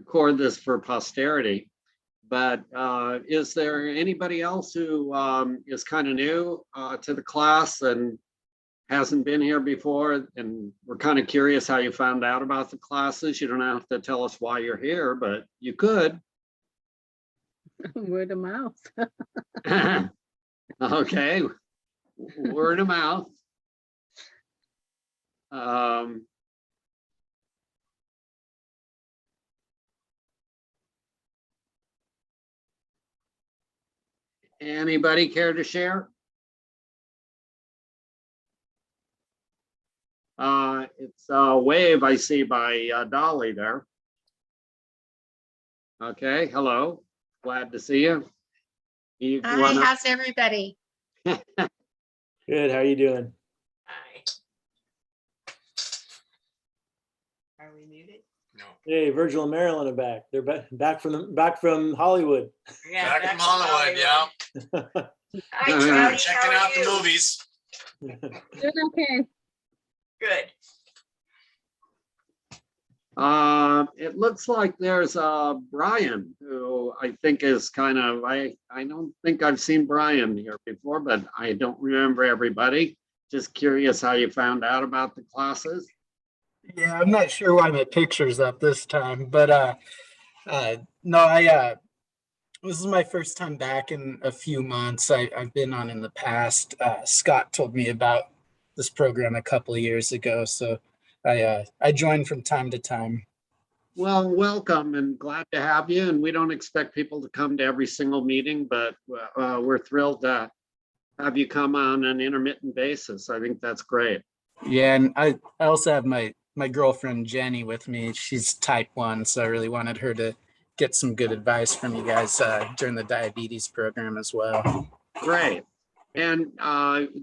record this for posterity. But is there anybody else who is kind of new to the class and hasn't been here before? And we're kind of curious how you found out about the classes. You don't have to tell us why you're here, but you could. Word of mouth. Okay, word of mouth. Anybody care to share? It's a wave I see by Dolly there. Okay, hello, glad to see you. Hi, how's everybody? Good. How are you doing? Hi. Are we muted? No. Hey, Virgil and Marilyn are back. They're back from Hollywood. Yeah, Back from Hollywood, yeah. Hi, Jody. Checking How are out the you? movies. Good, okay. Good. It looks like there's Brian, who I think is kind of, I don't think I've seen Brian here before, but I don't remember everybody. Just curious how you found out about the classes. Yeah, I'm not sure why my picture's up this time, but no, this is my first time back in a few months. I've been on in the past. Scott told me about this program a couple of years ago, so I join from time to time. Well, welcome and glad to have you. And we don't expect people to come to every single meeting, but we're thrilled to have you come on an intermittent basis. I think that's great. Yeah, and I also have my girlfriend Jenny with me. She's type 1, so I really wanted her to get some good advice from you guys during the diabetes program as well. Great. And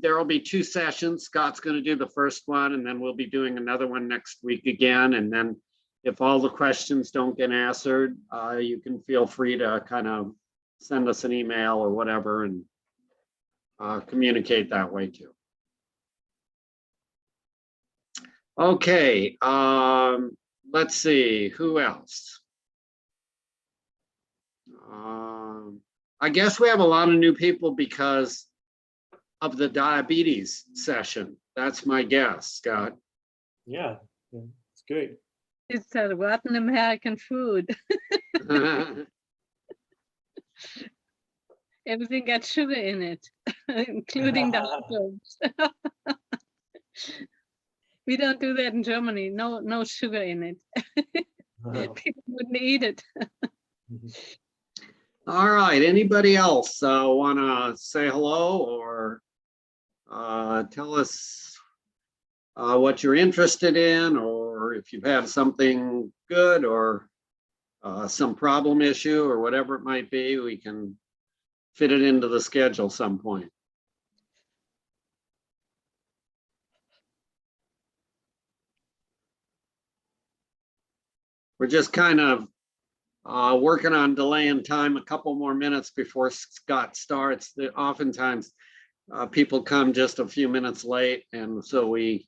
there will be 2 sessions. Scott's going to do the first one, and then we'll be doing another one next week again. And then if all the questions don't get answered, you can feel free to kind of send us an email or whatever and communicate that way too. Okay, let's see, who else? I guess we have a lot of new people because of the diabetes session. That's my guess, Scott. Yeah, it's great. It's a rotten American food. Everything got sugar in it, including the hot dogs. We don't do that in Germany. No sugar in it. People wouldn't eat it. All right, anybody else want to say hello or tell us what you're interested in, or if you've had something good or some problem issue or whatever it might be, we can fit it into the schedule some point. We're just kind of working on delaying time a couple more minutes before Scott starts. Oftentimes people come just a few minutes late, and so we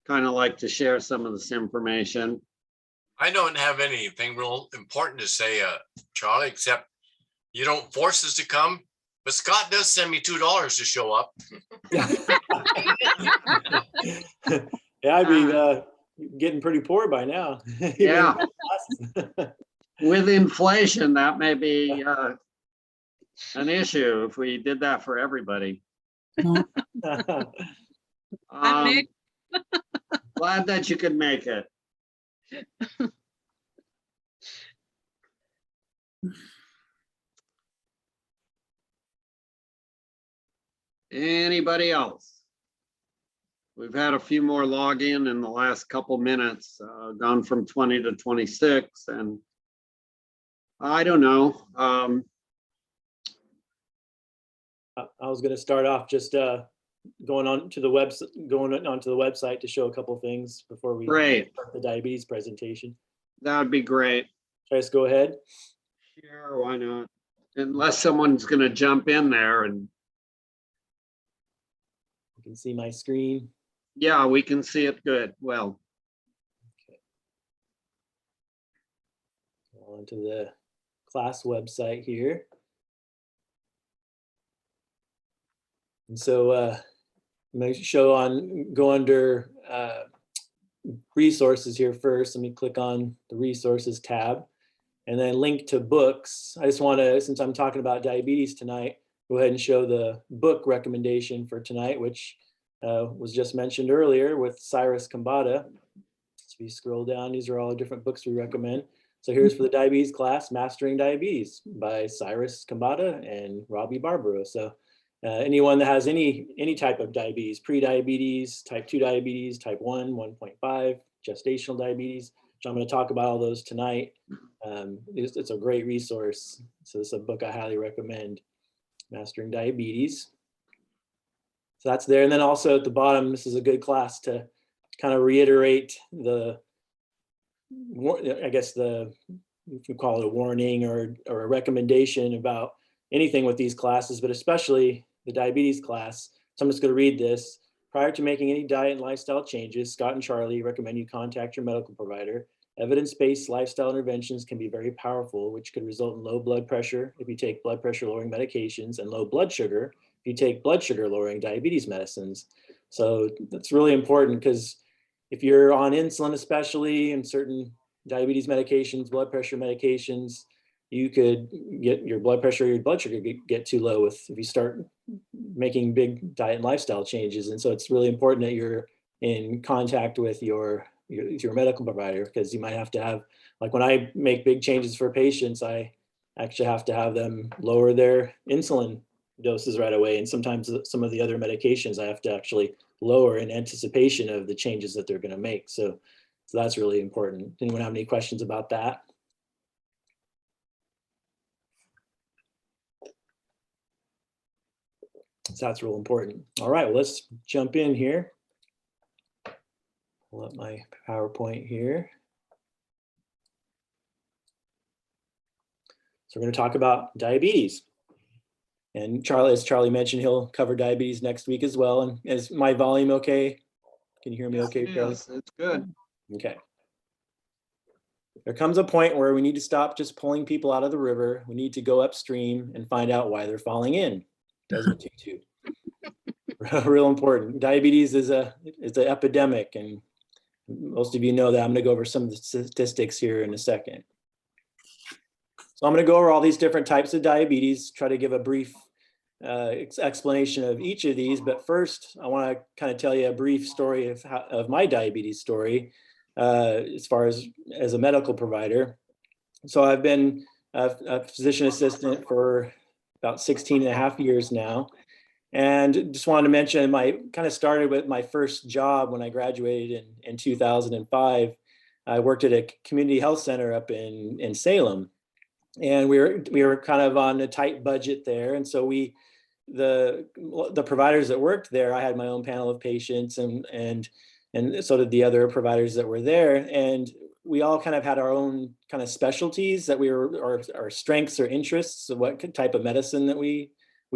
kind of like to share some of this information. I don't have anything real important to say, Charlie, except you don't force us to come, but Scott does send me $2 to show up. Yeah, I'd be getting pretty poor by now. Yeah. With inflation, that may be an issue if we did that for everybody. Glad that you could make it. Anybody else? We've had a few more login in the last couple minutes, gone from 20 to 26, and I don't know. I was going to start off just going onto the website to show a couple things before we start the diabetes presentation. That would be great. Should I just go ahead? Sure, why not? Unless someone's going to jump in there and. You can see my screen. Yeah, we can see it good. Well. Okay. onto the class website here. And so I'm going to go under resources here first. Let me click on the resources tab and then link to books. I just want to, since I'm talking about diabetes tonight, go ahead and show the book recommendation for tonight, which was just mentioned earlier with Cyrus Khambatta. So if you scroll down, these are all the different books we recommend. So here's for the diabetes class, Mastering Diabetes by Cyrus Khambatta and Robbie Barbaro. So anyone that has any type of diabetes, pre-diabetes, type 2 diabetes, type 1, 1.5, gestational diabetes, which I'm going to talk about all those tonight. It's a great resource. So this is a book I highly recommend, Mastering Diabetes. So that's there. And then also at the bottom, this is a good class to kind of reiterate I guess if you call it a warning or a recommendation about anything with these classes, but especially the diabetes class. So I'm just going to read this. Prior to making any diet and lifestyle changes, Scott and Charlie recommend you contact your medical provider. Evidence-based lifestyle interventions can be very powerful, which could result in low blood pressure if you take blood pressure lowering medications and low blood sugar if you take blood sugar lowering diabetes medicines. So that's really important because if you're on insulin, especially and certain diabetes medications, blood pressure medications, you could get your blood pressure, your blood sugar get too low if you start making big diet and lifestyle changes. And so it's really important that you're in contact with your medical provider, because you might have to have, like when I make big changes for patients, I actually have to have them lower their insulin doses right away. And sometimes some of the other medications I have to actually lower in anticipation of the changes that they're going to make. So that's really important. Anyone have any questions about that? So that's real important. All right, well, let's jump in here. Pull up my PowerPoint here. So we're going to talk about diabetes. And Charlie, as Charlie mentioned, he'll cover diabetes next week as well. And is my volume okay? Can you hear me okay, Charlie? Yes, it's good. Okay. There comes a point where we need to stop just pulling people out of the river. We need to go upstream and find out why they're falling in. Desmond Tutu. Real important. Diabetes is an epidemic, and most of you know that. I'm going to go over some of the statistics here in a second. So I'm going to go over all these different types of diabetes, try to give a brief explanation of each of these. But first, I want to kind of tell you a brief story of my diabetes story as far as a medical provider. So I've been a physician assistant for about 16 and a half years now. And just wanted to mention, kind of started with my first job when I graduated in 2005. I worked at a community health center up in Salem. And we were kind of on a tight budget there. And so the providers that worked there, I had my own panel of patients and so did the other providers that were there. And we all kind of had our own kind of specialties that our strengths or interests of what type of medicine that we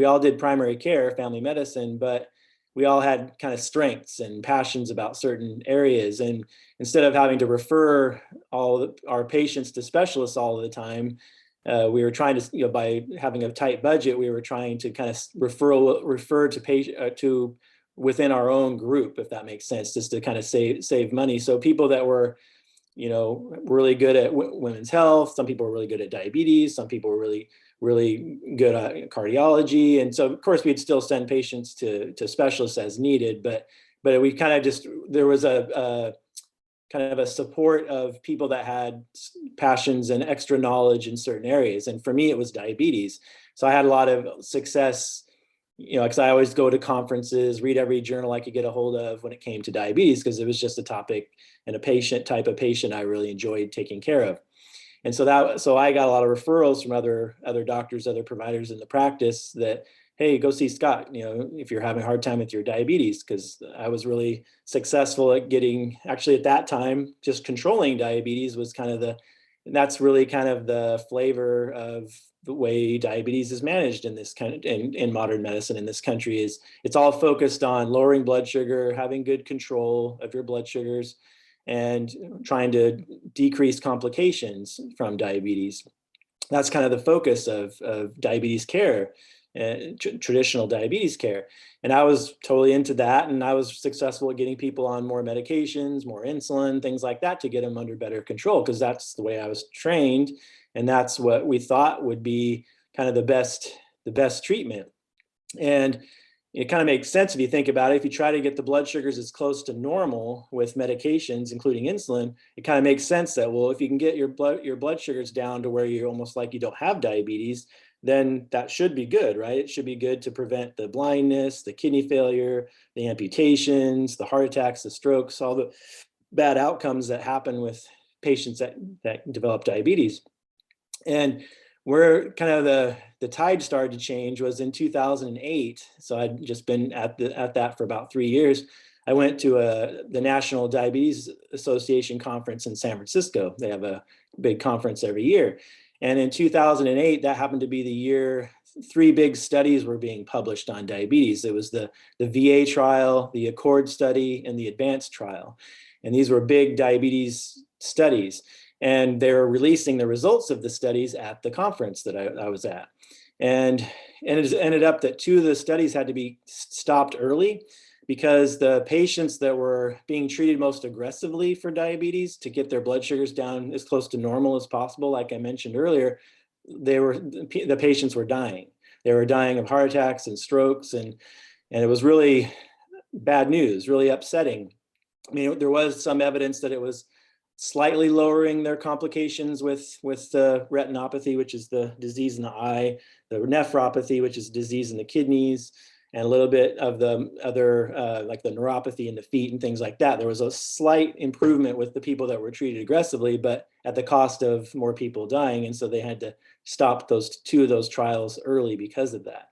all did primary care, family medicine, but we all had kind of strengths and passions about certain areas. And instead of having to refer all our patients to specialists all the time, we were trying to, by having a tight budget, we were trying to kind of refer to within our own group, if that makes sense, just to kind of save money. So people that were, really good at women's health, some people were really good at diabetes, some people were really good at cardiology. And so of course we'd still send patients to specialists as needed, but we kind of there was a kind of a support of people that had passions and extra knowledge in certain areas. And for me, it was diabetes. So I had a lot of success, because I always go to conferences, read every journal I could get a hold of when it came to diabetes, because it was just a topic and a type of patient I really enjoyed taking care of. And so I got a lot of referrals from other doctors, other providers in the practice that, hey, go see Scott, if you're having a hard time with your diabetes, because I was really successful at actually at that time, just controlling diabetes was that's really kind of the flavor of the way diabetes is managed in this in modern medicine in this country. It's all focused on lowering blood sugar, having good control of your blood sugars, and trying to decrease complications from diabetes. That's kind of the focus of diabetes care, traditional diabetes care. And I was totally into that. And I was successful at getting people on more medications, more insulin, things like that to get them under better control, because that's the way I was trained. And that's what we thought would be kind of the best treatment. And it kind of makes sense if you think about it. If you try to get the blood sugars as close to normal with medications, including insulin, it kind of makes sense that, well, if you can get your blood sugars down to where you're almost like you don't have diabetes, then that should be good, right? It should be good to prevent the blindness, the kidney failure, the amputations, the heart attacks, the strokes, all the bad outcomes that happen with patients that develop diabetes. And where kind of the tide started to change was in 2008. So I'd just been at that for about 3 years. I went to the National Diabetes Association conference in San Francisco. They have a big conference every year. And in 2008, that happened to be the year 3 big studies were being published on diabetes. It was the VA trial, the ACCORD study, and the ADVANCE trial. And these were big diabetes studies. And they were releasing the results of the studies at the conference that I was at. And it ended up that 2 of the studies had to be stopped early because the patients that were being treated most aggressively for diabetes to get their blood sugars down as close to normal as possible, like I mentioned earlier, the patients were dying. They were dying of heart attacks and strokes, and it was really bad news, really upsetting. I mean, there was some evidence that it was slightly lowering their complications with the retinopathy, which is the disease in the eye, the nephropathy, which is disease in the kidneys, and a little bit of the other, like the neuropathy in the feet and things like that. There was a slight improvement with the people that were treated aggressively, but at the cost of more people dying. And so they had to stop 2 of those trials early because of that.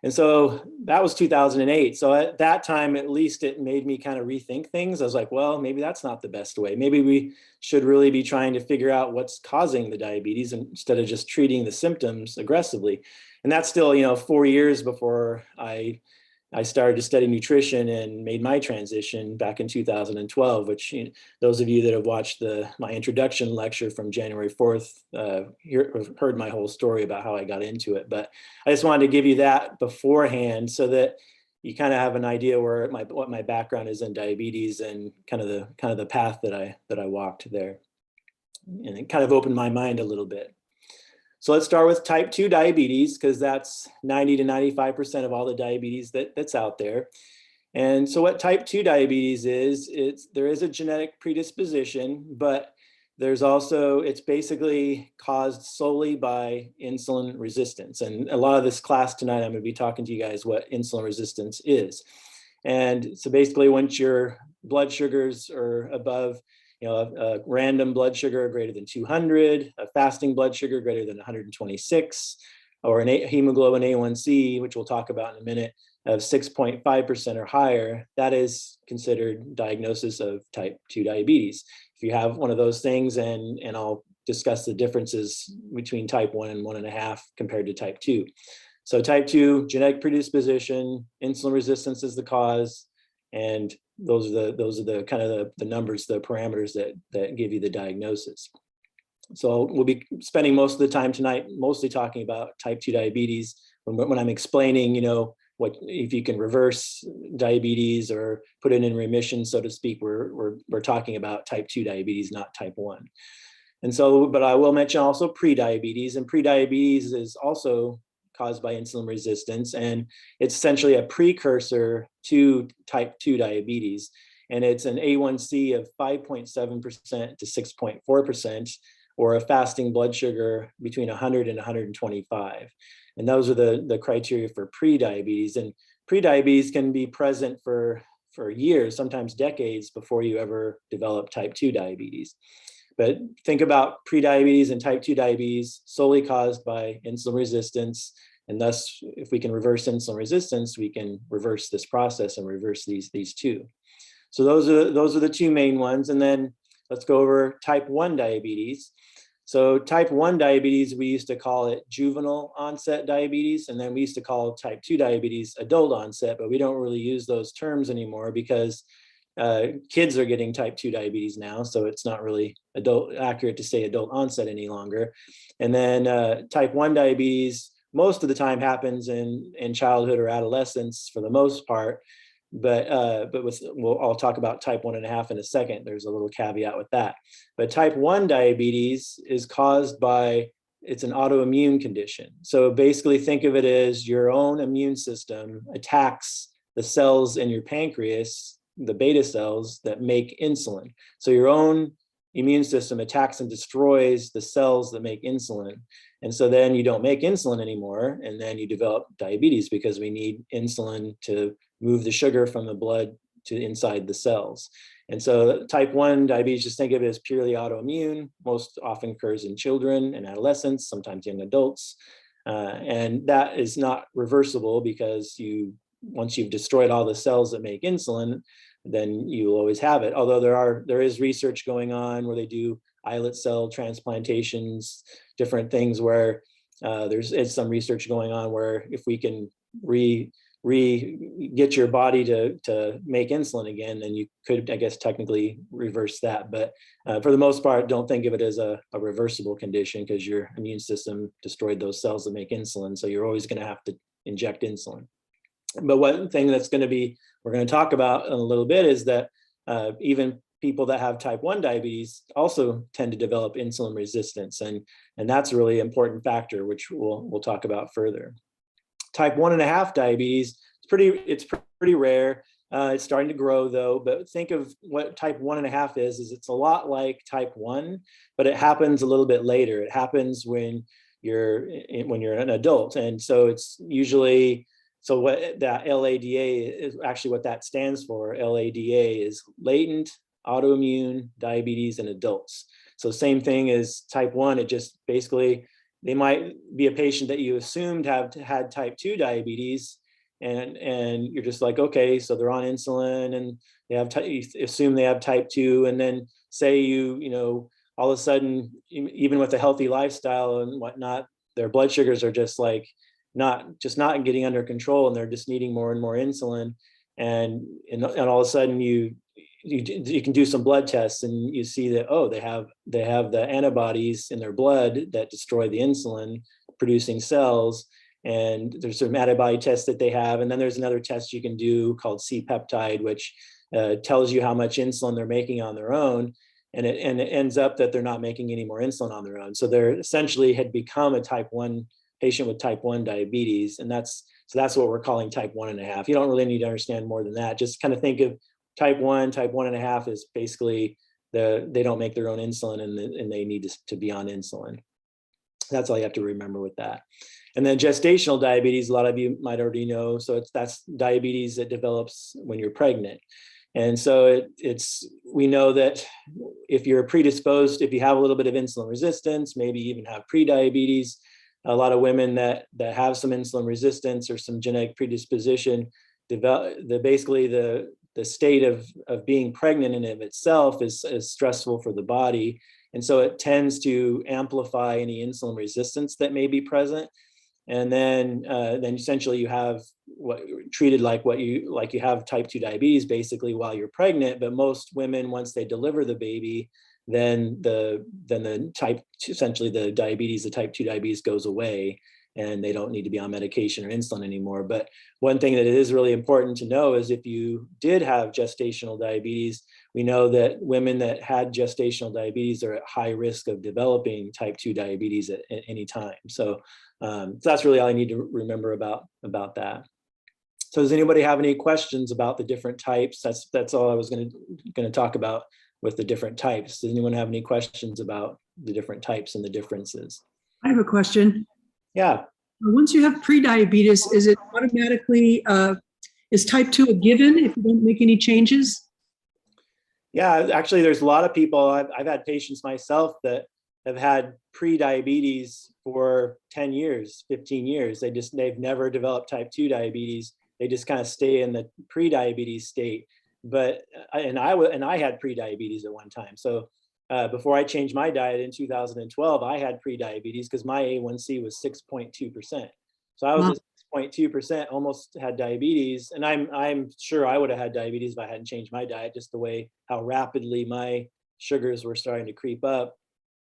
And so that was 2008. So at that time, at least it made me kind of rethink things. I was like, well, maybe that's not the best way. Maybe we should really be trying to figure out what's causing the diabetes instead of just treating the symptoms aggressively. And that's still, 4 years before I started to study nutrition and made my transition back in 2012, which those of you that have watched my introduction lecture from January 4th have heard my whole story about how I got into it. But I just wanted to give you that beforehand so that you kind of have an idea what my background is in diabetes and kind of the path that I walked there. And it kind of opened my mind a little bit. So let's start with type 2 diabetes, because that's 90 to 95% of all the diabetes that's out there. And so what type 2 diabetes is, there is a genetic predisposition, but it's basically caused solely by insulin resistance. And a lot of this class tonight, I'm going to be talking to you guys what insulin resistance is. And so basically once your blood sugars are above a random blood sugar greater than 200, a fasting blood sugar greater than 126, or hemoglobin A1C, which we'll talk about in a minute, of 6.5% or higher, that is considered diagnosis of type 2 diabetes. If you have one of those things, and I'll discuss the differences between type 1 and 1.5 compared to type 2. So type 2, genetic predisposition, insulin resistance is the cause, and those are the kind of the numbers, the parameters that give you the diagnosis. So we'll be spending most of the time tonight mostly talking about type 2 diabetes. When I'm explaining, what if you can reverse diabetes or put it in remission, so to speak, we're talking about type 2 diabetes, not type 1. And so, but I will mention also prediabetes, and prediabetes is also caused by insulin resistance, and it's essentially a precursor to type 2 diabetes. And it's an A1C of 5.7% to 6.4%, or a fasting blood sugar between 100 and 125. And those are the criteria for prediabetes. And prediabetes can be present for years, sometimes decades, before you ever develop type 2 diabetes. But think about prediabetes and type 2 diabetes solely caused by insulin resistance. And thus, if we can reverse insulin resistance, we can reverse this process and reverse these 2. So those are the 2 main ones. And then let's go over type 1 diabetes. So type 1 diabetes, we used to call it juvenile onset diabetes. And then we used to call type 2 diabetes adult onset, but we don't really use those terms anymore because kids are getting type 2 diabetes now, so it's not really accurate to say adult onset any longer. And then type 1 diabetes most of the time happens in childhood or adolescence for the most part. But I'll talk about type 1.5 in a second. There's a little caveat with that. But type 1 diabetes is caused by, it's an autoimmune condition. So basically think of it as your own immune system attacks the cells in your pancreas, the beta cells that make insulin. So your own immune system attacks and destroys the cells that make insulin. And so then you don't make insulin anymore, and then you develop diabetes because we need insulin to move the sugar from the blood to inside the cells. And so type 1 diabetes, just think of it as purely autoimmune, most often occurs in children and adolescents, sometimes young adults. And that is not reversible because once you've destroyed all the cells that make insulin, then you will always have it. Although there is research going on where they do islet cell transplantations, different things where there's some research going on where if we can get your body to make insulin again, then you could, I guess, technically reverse that. But for the most part, don't think of it as a reversible condition because your immune system destroyed those cells that make insulin. So you're always going to have to inject insulin. But one thing we're going to talk about in a little bit is that even people that have type 1 diabetes also tend to develop insulin resistance. And that's a really important factor, which we'll talk about further. Type 1.5 diabetes, it's pretty rare. It's starting to grow though, but think of what type 1.5 is it's a lot like type 1, but it happens a little bit later. It happens when you're an adult. And so it's usually, so what that LADA is actually what that stands for. LADA is latent autoimmune diabetes in adults. So same thing as type 1, it just basically, they might be a patient that you assumed had type 2 diabetes, and you're just like, okay, so they're on insulin and you assume they have type 2, and then say you all of a sudden, even with a healthy lifestyle and whatnot, their blood sugars are just not getting under control, and they're just needing more and more insulin, and all of a sudden you can do some blood tests and you see that, oh, they have the antibodies in their blood that destroy the insulin producing cells. And there's some antibody tests that they have. And then there's another test you can do called C-peptide, which tells you how much insulin they're making on their own. And it ends up that they're not making any more insulin on their own. So they're essentially had become a type 1 patient with type 1 diabetes. And that's what we're calling type 1.5. You don't really need to understand more than that. Just kind of think of type 1.5 is basically they don't make their own insulin and they need to be on insulin. That's all you have to remember with that. And then gestational diabetes, a lot of you might already know. So that's diabetes that develops when you're pregnant. And so we know that if you're predisposed, if you have a little bit of insulin resistance, maybe even have prediabetes, a lot of women that have some insulin resistance or some genetic predisposition, basically the state of being pregnant in of itself is stressful for the body. And so it tends to amplify any insulin resistance that may be present. And then essentially you have treated like you have type 2 diabetes basically while you're pregnant. But most women, once they deliver the baby, then the type 2 diabetes goes away, and they don't need to be on medication or insulin anymore. But one thing that is really important to know is if you did have gestational diabetes, we know that women that had gestational diabetes are at high risk of developing type 2 diabetes at any time. So that's really all I need to remember about that. So does anybody have any questions about the different types? That's all I was going to talk about with the different types. Does anyone have any questions about the different types and the differences? I have a question. Yeah. Once you have prediabetes, is it automatically, is type 2 a given if you don't make any changes? Yeah, actually, there's a lot of people, I've had patients myself that have had prediabetes for 10 years, 15 years. They've never developed type 2 diabetes. They just kind of stay in the prediabetes state. But, I had prediabetes at one time. So before I changed my diet in 2012, I had prediabetes because my A1C was 6.2%. So I was at 0.2% almost had diabetes. And I'm sure I would have had diabetes if I hadn't changed my diet, just the way how rapidly my sugars were starting to creep up.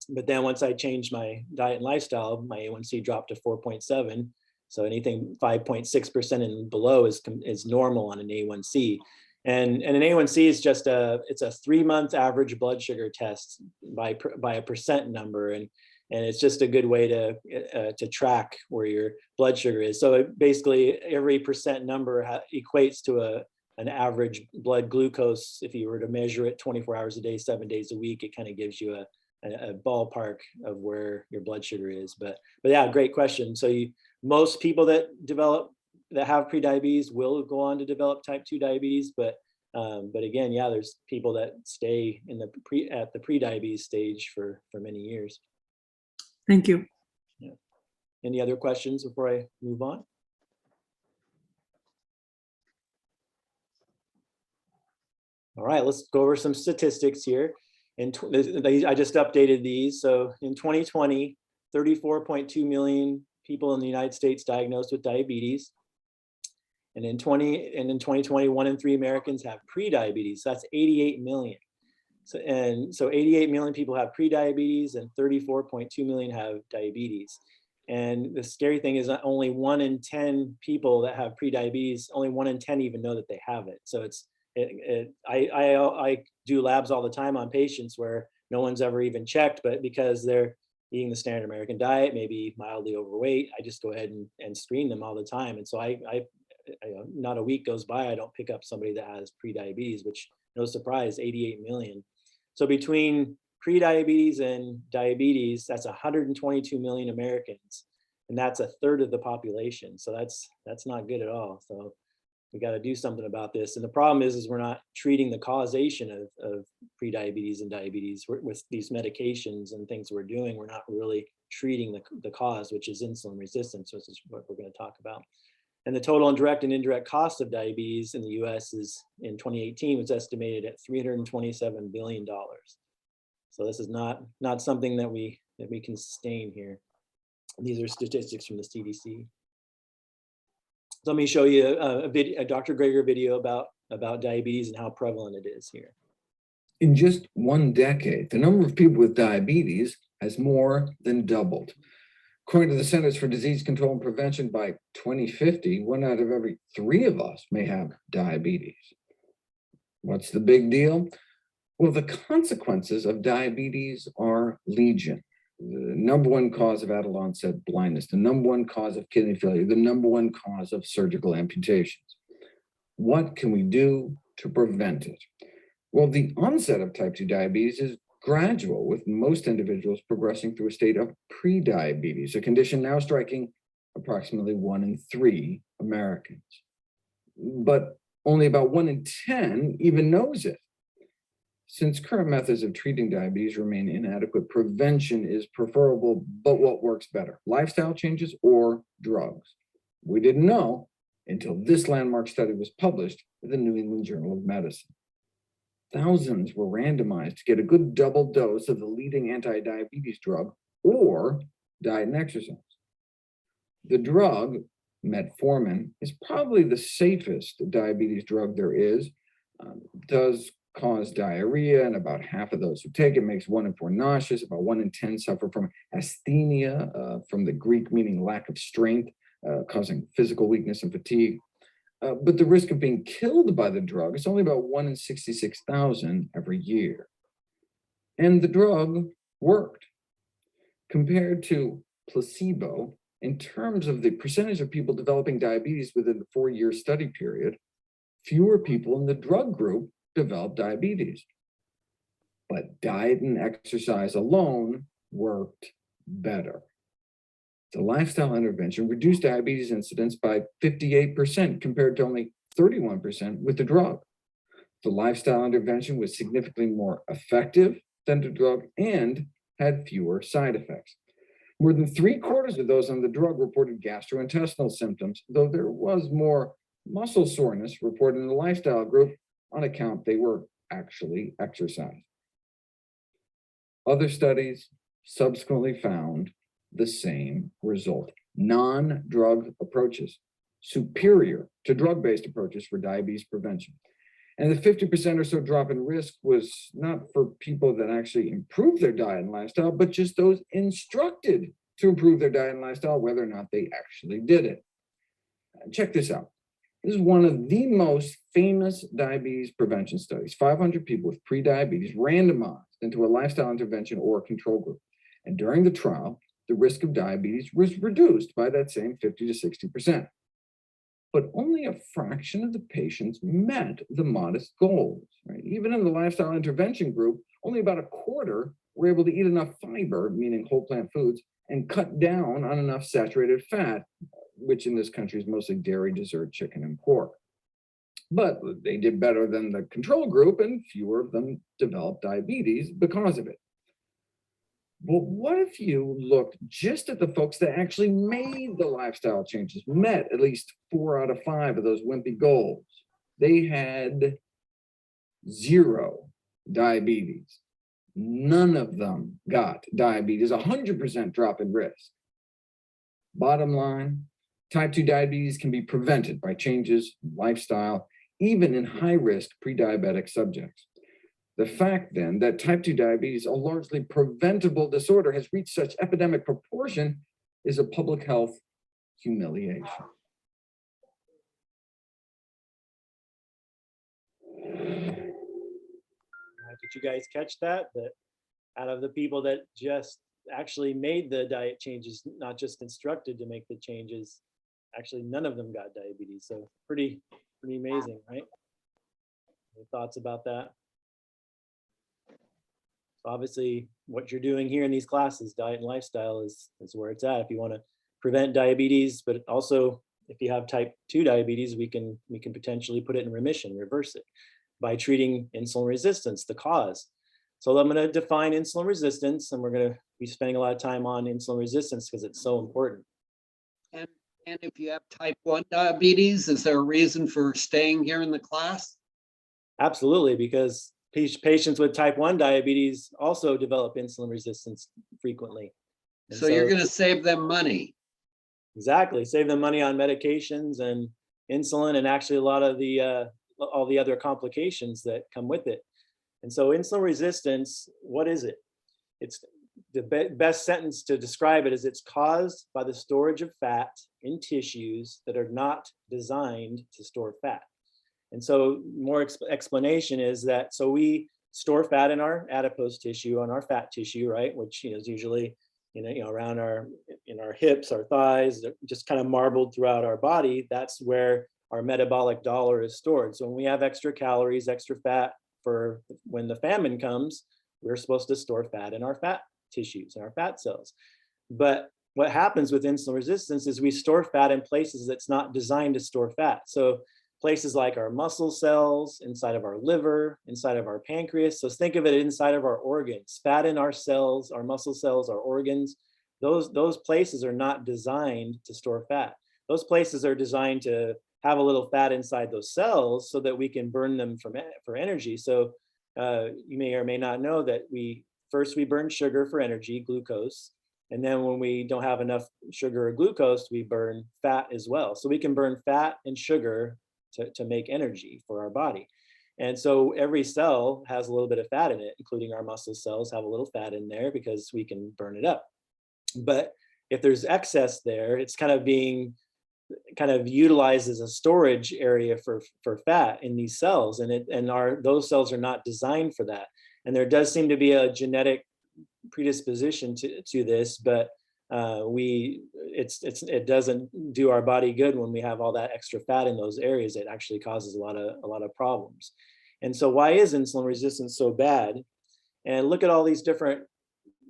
But then once I changed my diet and lifestyle, my A1C dropped to 4.7. So anything 5.6% and below is normal on an A1C. And an A1C is just it's a 3-month average blood sugar test by a percent number. And it's just a good way to track where your blood sugar is. So basically every percent number equates to an average blood glucose. If you were to measure it 24 hours a day, 7 days a week, it kind of gives you a ballpark of where your blood sugar is. But yeah, great question. So most people that have prediabetes will go on to develop type 2 diabetes, but again, yeah, there's people that stay at the prediabetes stage for many years. Thank you. Yeah. Any other questions before I move on? All right, let's go over some statistics here. I just updated these. So in 2020, 34.2 million people in the United States diagnosed with diabetes. And in 2020, 1 in 3 Americans have prediabetes. So that's 88 million. So 88 million people have prediabetes and 34.2 million have diabetes. And the scary thing is that only 1 in 10 people that have prediabetes, only 1 in 10 even know that they have it. So I do labs all the time on patients where no one's ever even checked, but because they're eating the standard American diet, maybe mildly overweight, I just go ahead and screen them all the time. And so I not a week goes by, I don't pick up somebody that has prediabetes, which no surprise, 88 million. So between prediabetes and diabetes, that's 122 million Americans, and that's a third of the population. So that's not good at all. So we got to do something about this. And the problem is we're not treating the causation of prediabetes and diabetes with these medications and things we're doing. We're not really treating the cause, which is insulin resistance, which is what we're going to talk about. And the total direct and indirect cost of diabetes in the US in 2018 was estimated at $327 billion. So this is not something that we can sustain here. These are statistics from the CDC. So let me show you a Dr. Greger video about diabetes and how prevalent it is here. In just 1 decade, the number of people with diabetes has more than doubled. According to the Centers for Disease Control and Prevention, by 2050, 1 out of every 3 of us may have diabetes. What's the big deal? Well, the consequences of diabetes are legion. The number 1 cause of adult onset blindness, the number 1 cause of kidney failure, the number 1 cause of surgical amputations. What can we do to prevent it? Well, the onset of type 2 diabetes is gradual, with most individuals progressing through a state of prediabetes, a condition now striking approximately 1 in 3 Americans. But only about 1 in 10 even knows it. Since current methods of treating diabetes remain inadequate, prevention is preferable, but what works better? Lifestyle changes or drugs? We didn't know until this landmark study was published in the New England Journal of Medicine. Thousands were randomized to get a good double dose of the leading anti-diabetes drug or diet and exercise. The drug, metformin, is probably the safest diabetes drug there is. Does cause diarrhea, and about half of those who take it makes 1 in 4 nauseous. About 1 in 10 suffer from asthenia, from the Greek meaning lack of strength, causing physical weakness and fatigue. But the risk of being killed by the drug is only about 1 in 66,000 every year. And the drug worked. Compared to placebo, in terms of the percentage of people developing diabetes within the 4-year study period, fewer people in the drug group developed diabetes. But diet and exercise alone worked better. The lifestyle intervention reduced diabetes incidence by 58% compared to only 31% with the drug. The lifestyle intervention was significantly more effective than the drug and had fewer side effects. More than 3/4 of those on the drug reported gastrointestinal symptoms, though there was more muscle soreness reported in the lifestyle group on account they were actually exercising. Other studies subsequently found the same result. Non-drug approaches superior to drug-based approaches for diabetes prevention. And the 50% or so drop in risk was not for people that actually improved their diet and lifestyle, but just those instructed to improve their diet and lifestyle, whether or not they actually did it. Check this out. This is one of the most famous diabetes prevention studies. 500 people with prediabetes randomized into a lifestyle intervention or a control group. And during the trial, the risk of diabetes was reduced by that same 50 to 60%. But only a fraction of the patients met the modest goals. Right? Even in the lifestyle intervention group, only about a quarter were able to eat enough fiber, meaning whole plant foods, and cut down on enough saturated fat, which in this country is mostly dairy, dessert, chicken, and pork. But they did better than the control group, and fewer of them developed diabetes because of it. But what if you looked just at the folks that actually made the lifestyle changes, met at least 4 out of 5 of those wimpy goals? They had 0 diabetes. None of them got diabetes, 100% drop in risk. Bottom line, type 2 diabetes can be prevented by changes in lifestyle, even in high-risk pre-diabetic subjects. The fact then that type 2 diabetes, a largely preventable disorder, has reached such epidemic proportion is a public health humiliation. Did you guys catch that? That out of the people that just actually made the diet changes, not just instructed to make the changes, actually none of them got diabetes. So pretty amazing, right? Any thoughts about that? So obviously what you're doing here in these classes, diet and lifestyle, is where it's at. If you want to prevent diabetes, but also if you have type 2 diabetes, we can potentially put it in remission, reverse it by treating insulin resistance, the cause. So I'm going to define insulin resistance, and we're going to be spending a lot of time on insulin resistance because it's so important. And if you have type 1 diabetes, is there a reason for staying here in the class? Absolutely, because patients with type 1 diabetes also develop insulin resistance frequently. And So you're going to save them money. Exactly, save them money on medications and insulin, and actually a lot of the all the other complications that come with it. And so insulin resistance, what is it? It's the best sentence to describe it is it's caused by the storage of fat in tissues that are not designed to store fat. And so more explanation is that, so we store fat in our adipose tissue, on our fat tissue, right? Which is usually around in our hips, our thighs, just kind of marbled throughout our body. That's where our metabolic dollar is stored. So when we have extra calories, extra fat for when the famine comes, we're supposed to store fat in our fat tissues and our fat cells. But what happens with insulin resistance is we store fat in places that's not designed to store fat. So places like our muscle cells, inside of our liver, inside of our pancreas. So think of it inside of our organs, fat in our cells, our muscle cells, our organs. Those places are not designed to store fat. Those places are designed to have a little fat inside those cells so that we can burn them for energy. So you may or may not know that we burn sugar for energy, glucose. And then when we don't have enough sugar or glucose, we burn fat as well. So we can burn fat and sugar to make energy for our body. And so every cell has a little bit of fat in it, including our muscle cells have a little fat in there because we can burn it up. But if there's excess there, it's kind of utilized as a storage area for fat in these cells, and those cells are not designed for that. And there does seem to be a genetic predisposition to this, but it doesn't do our body good when we have all that extra fat in those areas. It actually causes a lot of problems. And so why is insulin resistance so bad? And look at all these different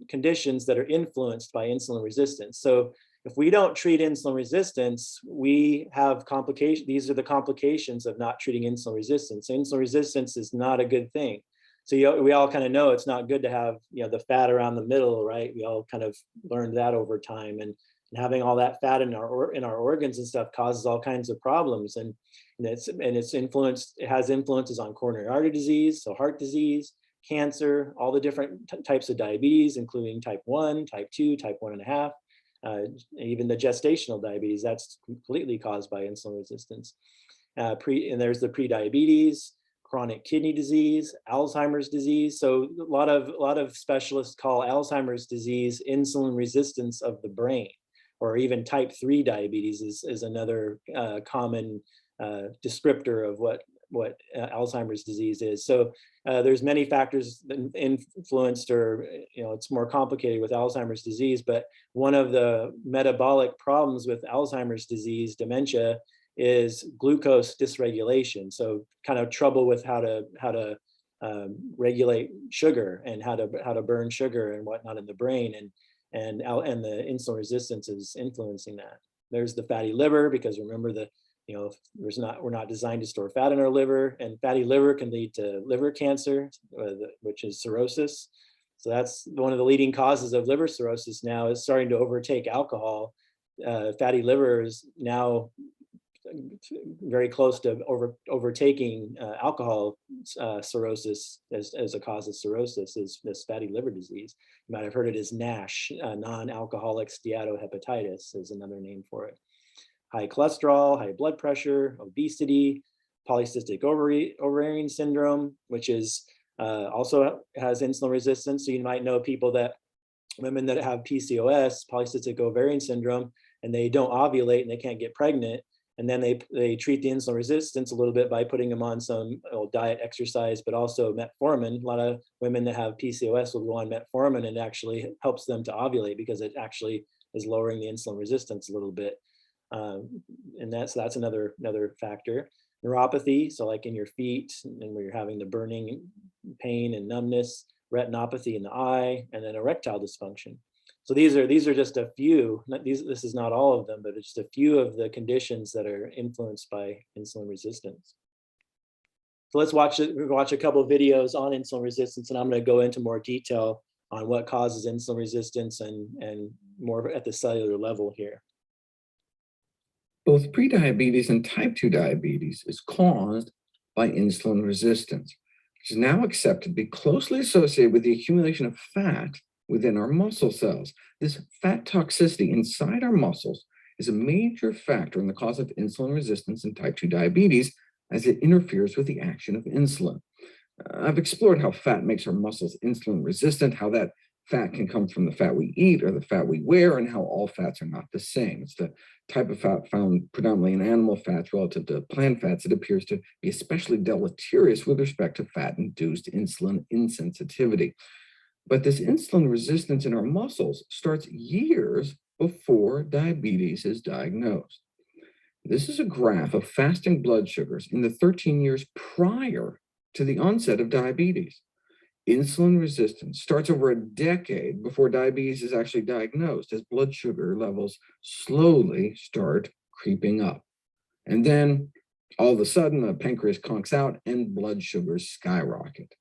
conditions that are influenced by insulin resistance. So if we don't treat insulin resistance, we have complications. These are the complications of not treating insulin resistance. So insulin resistance is not a good thing. So we all kind of know it's not good to have the fat around the middle, right? We all kind of learned that over time, and having all that fat in our organs and stuff causes all kinds of problems. And it's influenced. It has influences on coronary artery disease, so heart disease, cancer, all the different types of diabetes, including type 1, type 2, type 1.5. even the gestational diabetes, that's completely caused by insulin resistance. And there's the prediabetes, chronic kidney disease, Alzheimer's disease. So a lot of specialists call Alzheimer's disease insulin resistance of the brain, or even type 3 diabetes is another common descriptor of what Alzheimer's disease is. So there's many factors that influenced, or it's more complicated with Alzheimer's disease, but one of the metabolic problems with Alzheimer's disease, dementia, is glucose dysregulation. So kind of trouble with how to regulate sugar and how to burn sugar and whatnot in the brain, and the insulin resistance is influencing that. There's the fatty liver, because remember we're not designed to store fat in our liver, and fatty liver can lead to liver cancer, which is cirrhosis. So that's one of the leading causes of liver cirrhosis now, is starting to overtake alcohol. Fatty liver is now very close to overtaking alcohol cirrhosis as a cause of cirrhosis, is this fatty liver disease. You might have heard it as NASH, non-alcoholic steatohepatitis is another name for it. High cholesterol, high blood pressure, obesity, polycystic ovarian syndrome, which is also has insulin resistance. So you might know women that have PCOS, polycystic ovarian syndrome, and they don't ovulate and they can't get pregnant. And then they treat the insulin resistance a little bit by putting them on some diet, exercise, but also metformin. A lot of women that have PCOS will go on metformin, and it actually helps them to ovulate because it actually is lowering the insulin resistance a little bit. And that's another factor. Neuropathy, so like in your feet, and where you're having the burning pain and numbness, retinopathy in the eye, and then erectile dysfunction. So these are just a few. This is not all of them, but it's just a few of the conditions that are influenced by insulin resistance. So let's watch a couple of videos on insulin resistance, and I'm going to go into more detail on what causes insulin resistance and more at the cellular level here. Both prediabetes and type 2 diabetes is caused by insulin resistance, which is now accepted to be closely associated with the accumulation of fat within our muscle cells. This fat toxicity inside our muscles is a major factor in the cause of insulin resistance in type 2 diabetes, as it interferes with the action of insulin. I've explored how fat makes our muscles insulin resistant, how that fat can come from the fat we eat or the fat we wear, and how all fats are not the same. It's the type of fat found predominantly in animal fats relative to plant fats that appears to be especially deleterious with respect to fat-induced insulin insensitivity. But this insulin resistance in our muscles starts years before diabetes is diagnosed. This is a graph of fasting blood sugars in the 13 years prior to the onset of diabetes. Insulin resistance starts over a decade before diabetes is actually diagnosed, as blood sugar levels slowly start creeping up. And then all of a sudden, the pancreas conks out and blood sugars skyrocket.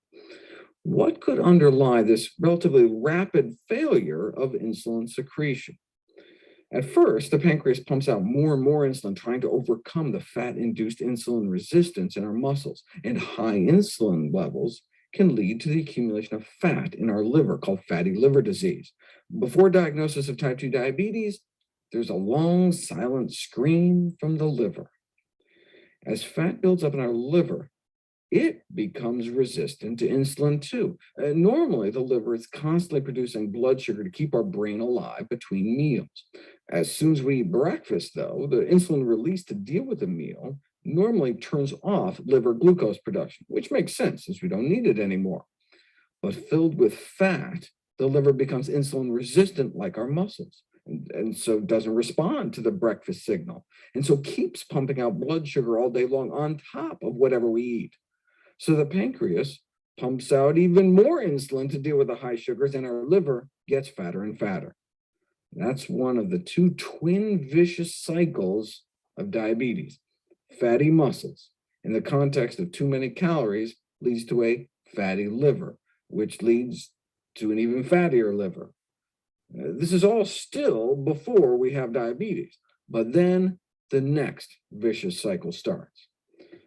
What could underlie this relatively rapid failure of insulin secretion? At first, the pancreas pumps out more and more insulin, trying to overcome the fat-induced insulin resistance in our muscles, and high insulin levels can lead to the accumulation of fat in our liver, called fatty liver disease. Before diagnosis of type 2 diabetes, there's a long, silent scream from the liver. As fat builds up in our liver, it becomes resistant to insulin too. Normally, the liver is constantly producing blood sugar to keep our brain alive between meals. As soon as we eat breakfast, though, the insulin released to deal with the meal normally turns off liver glucose production, which makes sense since we don't need it anymore. But filled with fat, the liver becomes insulin resistant like our muscles, and so doesn't respond to the breakfast signal, and so keeps pumping out blood sugar all day long on top of whatever we eat. So the pancreas pumps out even more insulin to deal with the high sugars, and our liver gets fatter and fatter. That's one of the two twin vicious cycles of diabetes. Fatty muscles, in the context of too many calories, leads to a fatty liver, which leads to an even fattier liver. This is all still before we have diabetes, but then the next vicious cycle starts.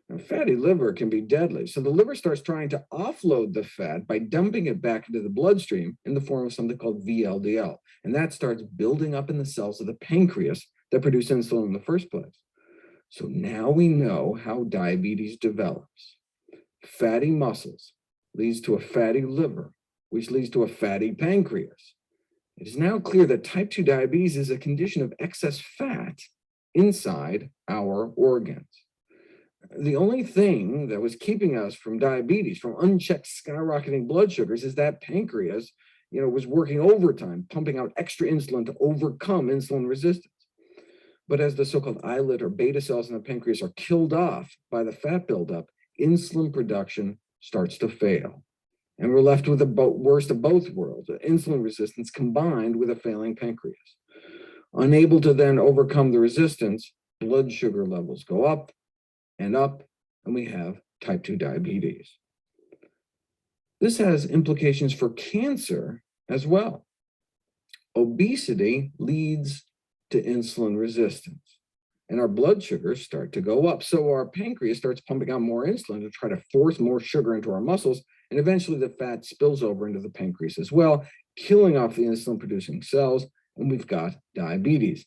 Now, fatty liver can be deadly. So the liver starts trying to offload the fat by dumping it back into the bloodstream in the form of something called VLDL. And that starts building up in the cells of the pancreas that produce insulin in the first place. So now we know how diabetes develops. Fatty muscles leads to a fatty liver, which leads to a fatty pancreas. It is now clear that type 2 diabetes is a condition of excess fat inside our organs. The only thing that was keeping us from diabetes, from unchecked skyrocketing blood sugars, is that pancreas, was working overtime, pumping out extra insulin to overcome insulin resistance. But as the so-called islet or beta cells in the pancreas are killed off by the fat buildup, insulin production starts to fail. And we're left with the worst of both worlds, insulin resistance combined with a failing pancreas. Unable to then overcome the resistance, blood sugar levels go up, and we have type 2 diabetes. This has implications for cancer as well. Obesity leads to insulin resistance, and our blood sugars start to go up. So our pancreas starts pumping out more insulin to try to force more sugar into our muscles, and eventually the fat spills over into the pancreas as well, killing off the insulin-producing cells, and we've got diabetes.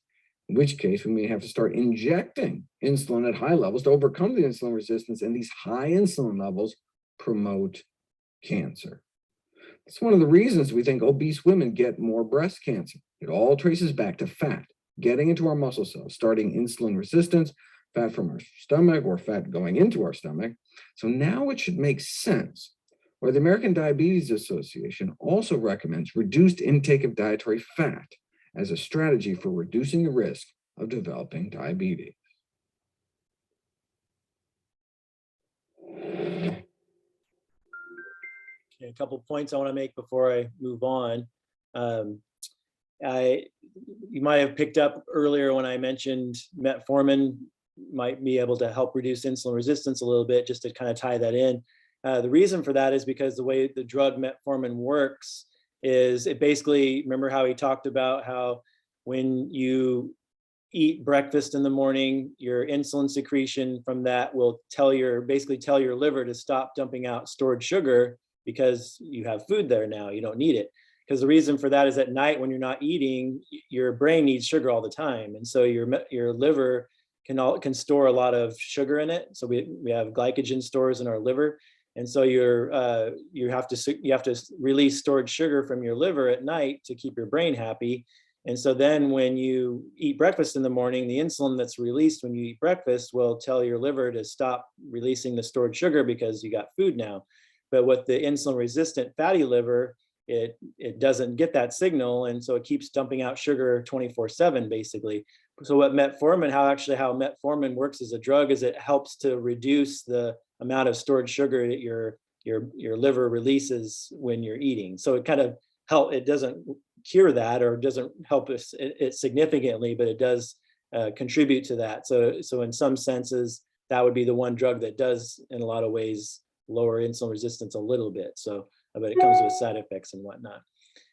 In which case, we may have to start injecting insulin at high levels to overcome the insulin resistance, and these high insulin levels promote cancer. It's one of the reasons we think obese women get more breast cancer. It all traces back to fat getting into our muscle cells, starting insulin resistance, fat from our stomach or fat going into our stomach. So now it should make sense why the American Diabetes Association also recommends reduced intake of dietary fat as a strategy for reducing the risk of developing diabetes. Okay, a couple points I want to make before I move on. You might have picked up earlier when I mentioned metformin might be able to help reduce insulin resistance a little bit, just to kind of tie that in. The reason for that is because the way the drug metformin works is it basically, remember how he talked about how when you eat breakfast in the morning, your insulin secretion from that will basically tell your liver to stop dumping out stored sugar because you have food there now, you don't need it. Because the reason for that is at night when you're not eating, your brain needs sugar all the time. And so your liver can store a lot of sugar in it. So we have glycogen stores in our liver. And so you have to release stored sugar from your liver at night to keep your brain happy. And so then when you eat breakfast in the morning, the insulin that's released when you eat breakfast will tell your liver to stop releasing the stored sugar because you got food now. But with the insulin resistant fatty liver, it doesn't get that signal. And so it keeps dumping out sugar 24/7 basically. So what metformin, how metformin works as a drug is it helps to reduce the amount of stored sugar that your liver releases when you're eating. So it kind of it doesn't cure that or doesn't help it significantly, but it does contribute to that. So in some senses, that would be the one drug that does in a lot of ways lower insulin resistance a little bit. But it comes with side effects and whatnot.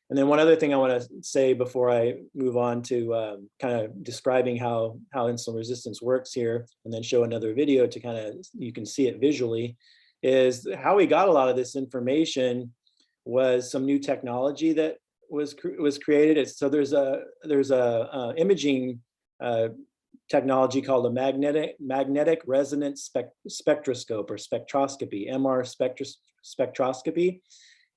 And then one other thing I want to say before I move on to kind of describing how insulin resistance works here, and then show another video to kind of, you can see it visually, is how we got a lot of this information was some new technology that was created. So there's a imaging technology called a magnetic resonance spectroscope or spectroscopy, MR spectroscopy.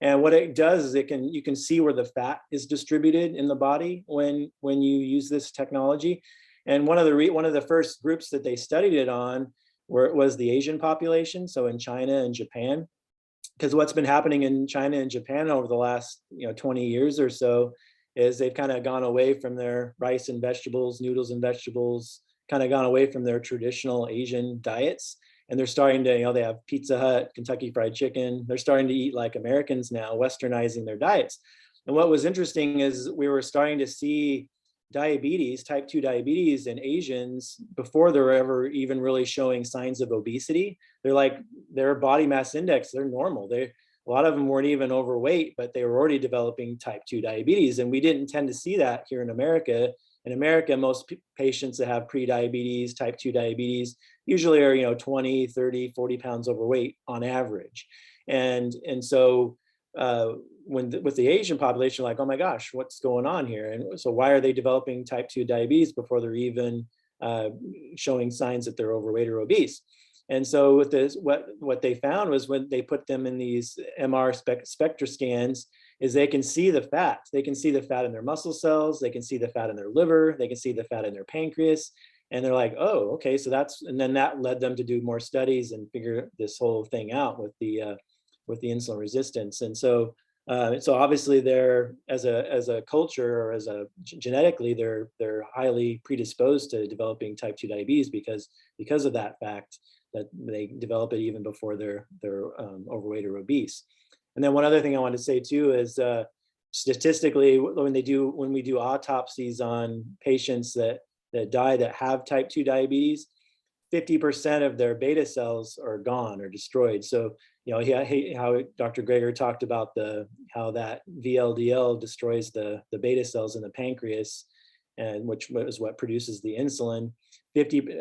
And what it does is you can see where the fat is distributed in the body when you use this technology. And one of the first groups that they studied it on was the Asian population, so in China and Japan. Because what's been happening in China and Japan over the last 20 years or so is they've kind of gone away from their rice and vegetables, noodles and vegetables, kind of gone away from their traditional Asian diets. And they're starting to, they have Pizza Hut, Kentucky Fried Chicken. They're starting to eat like Americans now, westernizing their diets. And what was interesting is we were starting to see diabetes, type 2 diabetes in Asians before they were ever even really showing signs of obesity. Their body mass index, they're normal. A lot of them weren't even overweight, but they were already developing type 2 diabetes. And we didn't tend to see that here in America In America, most patients that have pre-diabetes, type 2 diabetes, usually are 20, 30, 40 pounds overweight on average. And so with the Asian population, like, oh my gosh, what's going on here? And so why are they developing type 2 diabetes before they're even showing signs that they're overweight or obese? And so with this, what they found was when they put them in these MR spectra scans, is they can see the fat. They can see the fat in their muscle cells. They can see the fat in their liver. They can see the fat in their pancreas. And they're like, oh, okay, so and then that led them to do more studies and figure this whole thing out with the insulin resistance. And so obviously they're, as a culture or genetically, they're highly predisposed to developing type 2 diabetes because of that fact, that they develop it even before they're overweight or obese. And then one other thing I wanted to say too is statistically, when we do autopsies on patients that die that have type 2 diabetes, 50% of their beta cells are gone or destroyed. So, how Dr. Greger talked about how that VLDL destroys the beta cells in the pancreas, and which is what produces the insulin.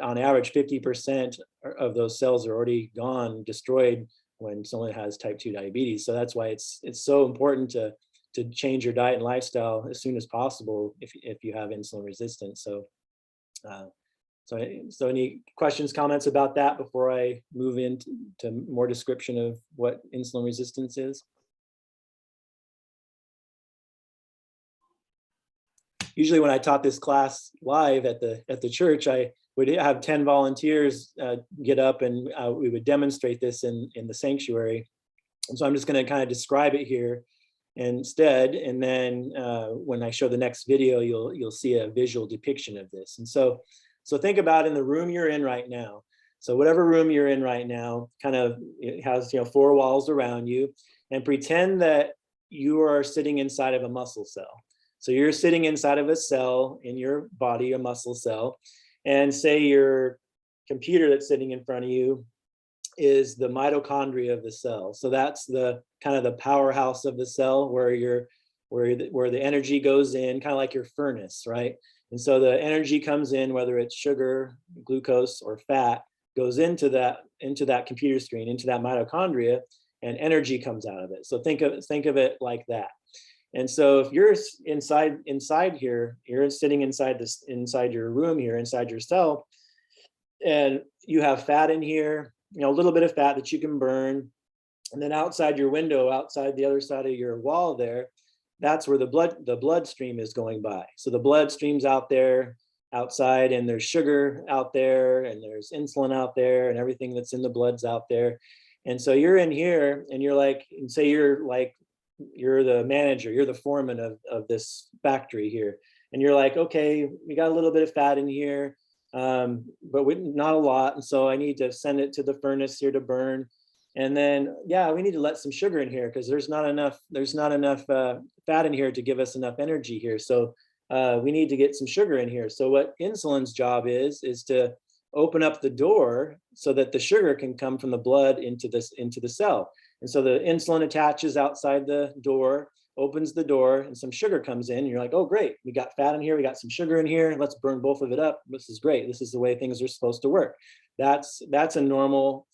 On average, 50% of those cells are already gone, destroyed when someone has type 2 diabetes. So that's why it's so important to change your diet and lifestyle as soon as possible if you have insulin resistance. So any questions, comments about that before I move into more description of what insulin resistance is? Usually when I taught this class live at the church, I would have 10 volunteers get up and we would demonstrate this in the sanctuary. And so I'm just going to kind of describe it here instead. And then when I show the next video, you'll see a visual depiction of this. And so think about in the room you're in right now. So whatever room you're in right now, kind of, it has 4 walls around you, and pretend that you are sitting inside of a muscle cell. So you're sitting inside of a cell in your body, a muscle cell, and say your computer that's sitting in front of you is the mitochondria of the cell. So that's the kind of the powerhouse of the cell where the energy goes in, kind of like your furnace, right? And so the energy comes in, whether it's sugar, glucose, or fat, goes into that computer screen, into that mitochondria, and energy comes out of it. So think of it like that. And so if you're inside here, you're sitting inside your room here, inside your cell, and you have fat in here, a little bit of fat that you can burn. And then outside your window, outside the other side of your wall there, that's where the bloodstream is going by. So the blood streams out there outside, and there's sugar out there, and there's insulin out there, and everything that's in the blood's out there. And so you're in here, and you're the manager, you're the foreman of this factory here. And you're like, okay, we got a little bit of fat in here, but not a lot. And so I need to send it to the furnace here to burn. And then, we need to let some sugar in here because there's not enough fat in here to give us enough energy here. So we need to get some sugar in here. So what insulin's job is to open up the door so that the sugar can come from the blood into the cell. And so the insulin attaches outside the door, opens the door, and some sugar comes in. And you're like, oh, great. We got fat in here. We got some sugar in here. Let's burn both of it up. This is great. This is the way things are supposed to work. That's normal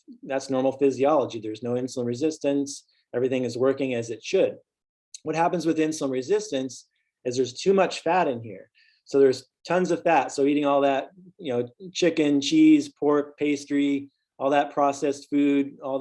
physiology. There's no insulin resistance. Everything is working as it should. What happens with insulin resistance is there's too much fat in here. So there's tons of fat. So eating all that, chicken, cheese, pork, pastry, all that processed food, all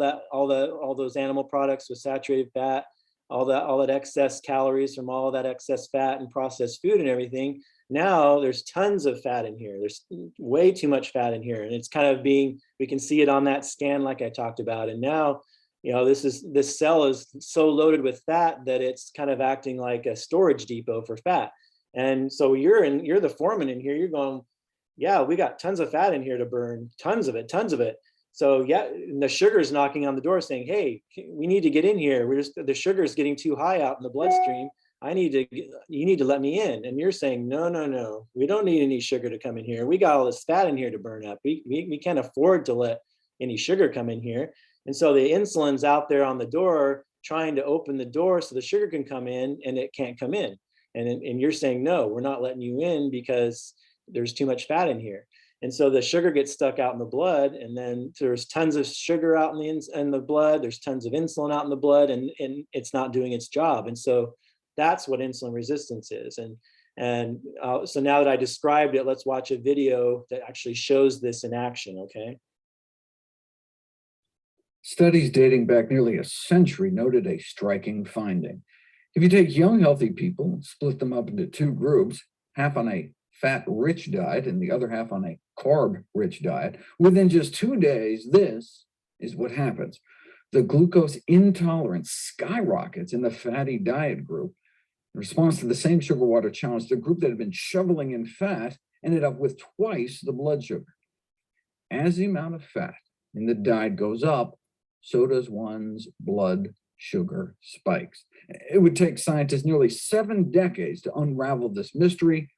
those animal products with saturated fat, all that excess calories from all that excess fat and processed food and everything. Now there's tons of fat in here. There's way too much fat in here. And it's kind of we can see it on that scan like I talked about. And now, this cell is so loaded with fat that it's kind of acting like a storage depot for fat. And so you're the foreman in here. You're going, we got tons of fat in here to burn, tons of it. So the sugar is knocking on the door saying, hey, we need to get in here. The sugar is getting too high out in the bloodstream. You need to let me in. And you're saying, no, we don't need any sugar to come in here. We got all this fat in here to burn up. We can't afford to let any sugar come in here. And so the insulin's out there on the door trying to open the door so the sugar can come in, and it can't come in. And you're saying, no, we're not letting you in because there's too much fat in here. And so the sugar gets stuck out in the blood, and then there's tons of sugar out in the blood. There's tons of insulin out in the blood, and it's not doing its job. And so that's what insulin resistance is. And so now that I described it, let's watch a video that actually shows this in action, okay? Studies dating back nearly a century noted a striking finding. If you take young, healthy people and split them up into two groups, half on a fat-rich diet and the other half on a carb-rich diet, within just 2 days, this is what happens. The glucose intolerance skyrockets in the fatty diet group. In response to the same sugar water challenge, the group that had been shoveling in fat ended up with twice the blood sugar. As the amount of fat in the diet goes up, so does one's blood sugar spikes. It would take scientists nearly 7 decades to unravel this mystery,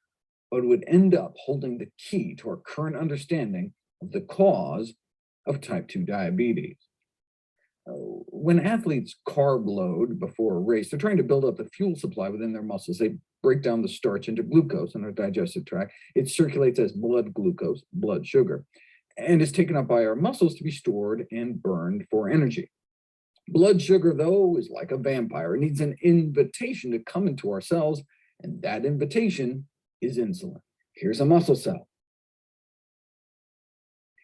but it would end up holding the key to our current understanding of the cause of type 2 diabetes. When athletes carb load before a race, they're trying to build up the fuel supply within their muscles. They break down the starch into glucose in our digestive tract. It circulates as blood glucose, blood sugar, and is taken up by our muscles to be stored and burned for energy. Blood sugar, though, is like a vampire. It needs an invitation to come into our cells, and that invitation is insulin. Here's a muscle cell.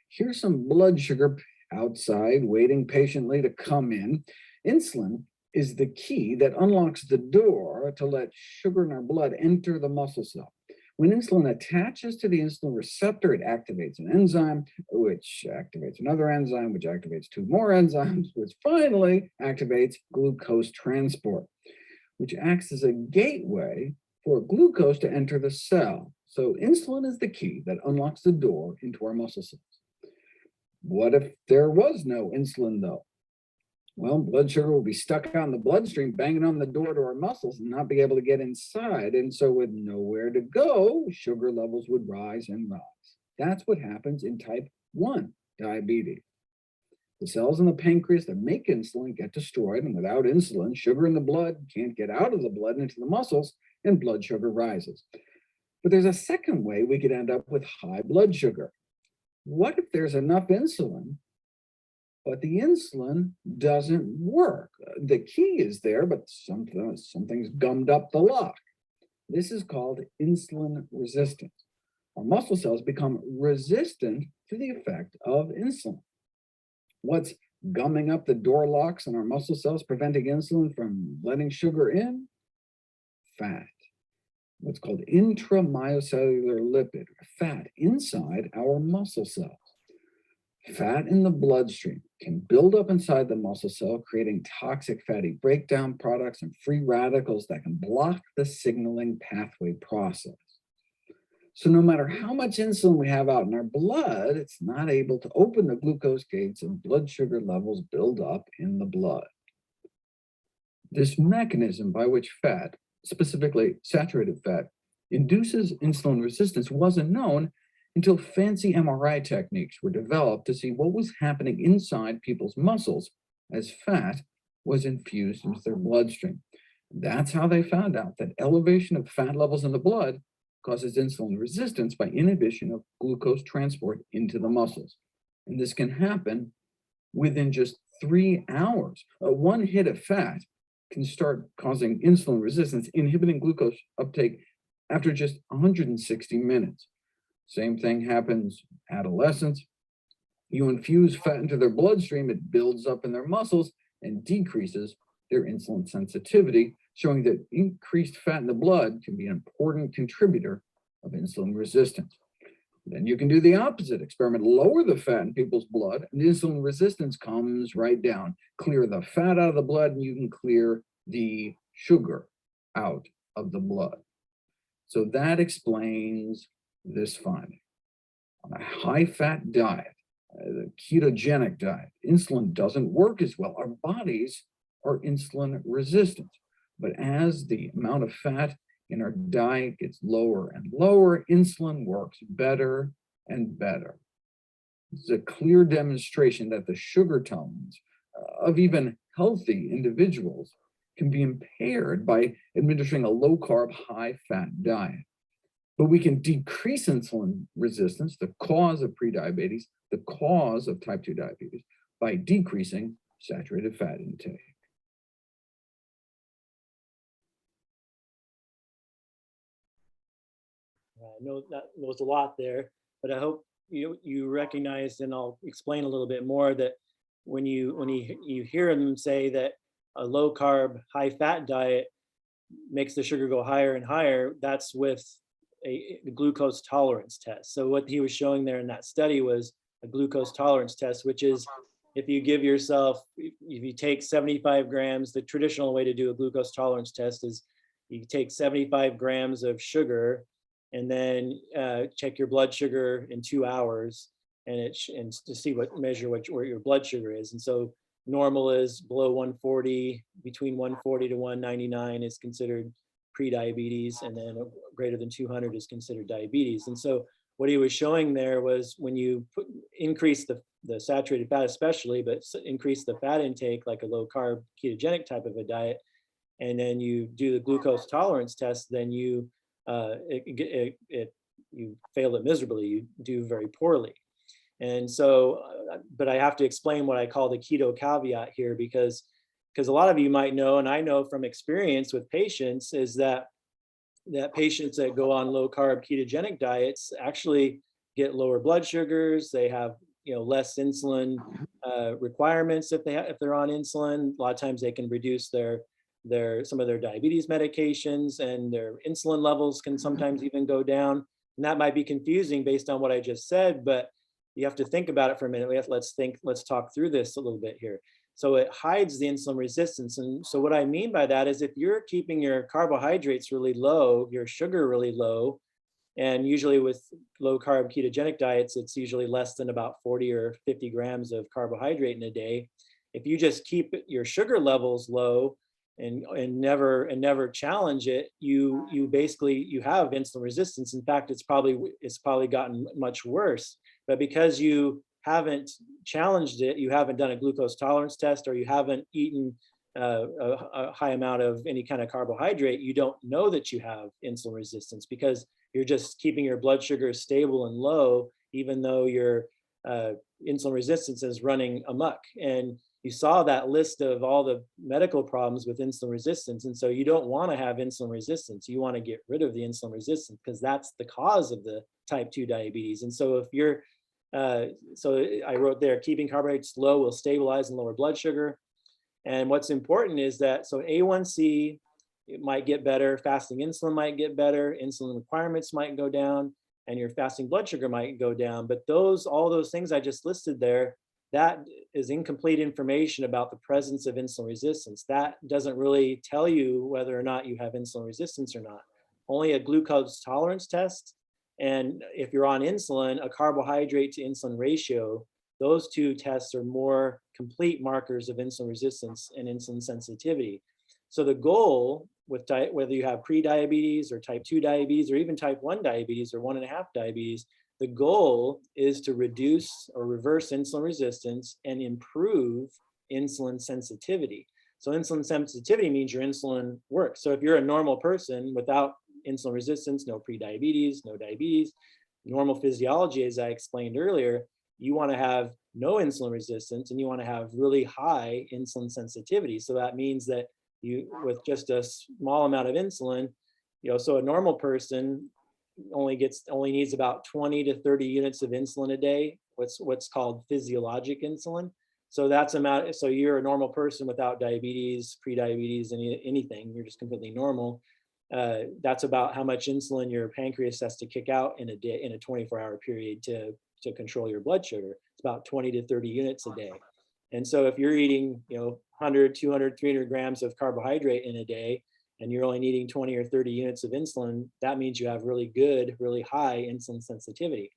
Here's some blood sugar outside, waiting patiently to come in. Insulin is the key that unlocks the door to let sugar in our blood enter the muscle cell. When insulin attaches to the insulin receptor, it activates an enzyme, which activates another enzyme, which activates 2 more enzymes, which finally activates glucose transport, which acts as a gateway for glucose to enter the cell. So insulin is the key that unlocks the door into our muscle cells. What if there was no insulin, though? Well, blood sugar will be stuck out in the bloodstream, banging on the door to our muscles and not be able to get inside. And so with nowhere to go, sugar levels would rise and rise. That's what happens in type 1 diabetes. The cells in the pancreas that make insulin get destroyed, and without insulin, sugar in the blood can't get out of the blood into the muscles, and blood sugar rises. But there's a second way we could end up with high blood sugar. What if there's enough insulin, but the insulin doesn't work? The key is there, but something's gummed up the lock. This is called insulin resistance. Our muscle cells become resistant to the effect of insulin. What's gumming up the door locks in our muscle cells, preventing insulin from letting sugar in? Fat. What's called intramyocellular lipid, fat inside our muscle cells. Fat in the bloodstream can build up inside the muscle cell, creating toxic fatty breakdown products and free radicals that can block the signaling pathway process. So no matter how much insulin we have out in our blood, it's not able to open the glucose gates, and blood sugar levels build up in the blood. This mechanism by which fat, specifically saturated fat, induces insulin resistance wasn't known until fancy MRI techniques were developed to see what was happening inside people's muscles as fat was infused into their bloodstream. That's how they found out that elevation of fat levels in the blood causes insulin resistance by inhibition of glucose transport into the muscles. And this can happen within just 3 hours. One hit of fat can start causing insulin resistance, inhibiting glucose uptake after just 160 minutes. Same thing happens in adolescents. You infuse fat into their bloodstream, it builds up in their muscles and decreases their insulin sensitivity, showing that increased fat in the blood can be an important contributor of insulin resistance. Then you can do the opposite experiment, lower the fat in people's blood, and insulin resistance comes right down. Clear the fat out of the blood, and you can clear the sugar out of the blood. So that explains this finding. On a high-fat diet, the ketogenic diet, insulin doesn't work as well. Our bodies are insulin resistant. But as the amount of fat in our diet gets lower and lower, insulin works better and better. This is a clear demonstration that the sugar tolerance of even healthy individuals can be impaired by administering a low-carb, high-fat diet. But we can decrease insulin resistance, the cause of prediabetes, the cause of type 2 diabetes, by decreasing saturated fat intake. I know that was a lot there, but I hope you recognize, and I'll explain a little bit more, that when you hear them say that a low carb, high fat diet makes the sugar go higher and higher, that's with a glucose tolerance test. So what he was showing there in that study was a glucose tolerance test, which is if you give yourself, if you take 75 grams, the traditional way to do a glucose tolerance test is you take 75 grams of sugar and then check your blood sugar in 2 hours and to see where your blood sugar is. And so normal is below 140, between 140 to 199 is considered pre-diabetes, and then greater than 200 is considered diabetes. And so what he was showing there was when you increase the saturated fat especially, but increase the fat intake like a low carb ketogenic type of a diet, and then you do the glucose tolerance test, then you fail it miserably, you do very poorly. And so, but I have to explain what I call the keto caveat here, because a lot of you might know, and I know from experience with patients, is that patients that go on low carb ketogenic diets actually get lower blood sugars. They have less insulin requirements if they're on insulin. A lot of times they can reduce some of their diabetes medications, and their insulin levels can sometimes even go down. And that might be confusing based on what I just said, but you have to think about it for a minute. Let's talk through this a little bit here. So it hides the insulin resistance. And so what I mean by that is if you're keeping your carbohydrates really low, your sugar really low, and usually with low carb ketogenic diets, it's usually less than about 40 or 50 grams of carbohydrate in a day. If you just keep your sugar levels low and never challenge it, you have insulin resistance. In fact, it's probably gotten much worse. But because you haven't challenged it, you haven't done a glucose tolerance test, or you haven't eaten a high amount of any kind of carbohydrate, you don't know that you have insulin resistance because you're just keeping your blood sugar stable and low, even though your insulin resistance is running amok. And you saw that list of all the medical problems with insulin resistance. And so you don't want to have insulin resistance. You want to get rid of the insulin resistance because that's the cause of the type 2 diabetes. And so if you're so I wrote there, keeping carbohydrates low will stabilize and lower blood sugar. And what's important is that, so A1C, it might get better, fasting insulin might get better, insulin requirements might go down, and your fasting blood sugar might go down. But all those things I just listed there, that is incomplete information about the presence of insulin resistance. That doesn't really tell you whether or not you have insulin resistance or not. Only a glucose tolerance test, and if you're on insulin, a carbohydrate to insulin ratio, those two tests are more complete markers of insulin resistance and insulin sensitivity. So the goal with whether you have pre-diabetes or type 2 diabetes or even type 1 diabetes or 1.5 diabetes, the goal is to reduce or reverse insulin resistance and improve insulin sensitivity. So insulin sensitivity means your insulin works. So if you're a normal person without insulin resistance, no pre-diabetes, no diabetes, normal physiology, as I explained earlier, you want to have no insulin resistance and you want to have really high insulin sensitivity. So that means that you, with just a small amount of insulin, so a normal person only needs about 20 to 30 units of insulin a day, what's called physiologic insulin. So so you're a normal person without diabetes, pre-diabetes, anything, you're just completely normal. That's about how much insulin your pancreas has to kick out in a day, in a 24-hour period to control your blood sugar. It's about 20 to 30 units a day. And so if you're eating, 100, 200, 300 grams of carbohydrate in a day, and you're only needing 20 or 30 units of insulin, that means you have really good, really high insulin sensitivity.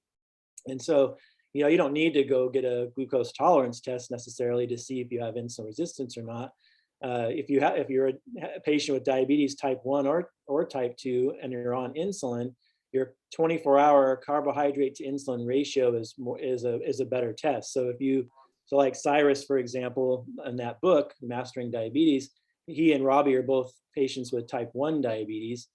And so, you don't need to go get a glucose tolerance test necessarily to see if you have insulin resistance or not. If you're a patient with diabetes type 1 or type 2 and you're on insulin, your 24-hour carbohydrate to insulin ratio is a better test. So like Cyrus, for example, in that book, Mastering Diabetes, he and Robbie are both patients with type 1 diabetes,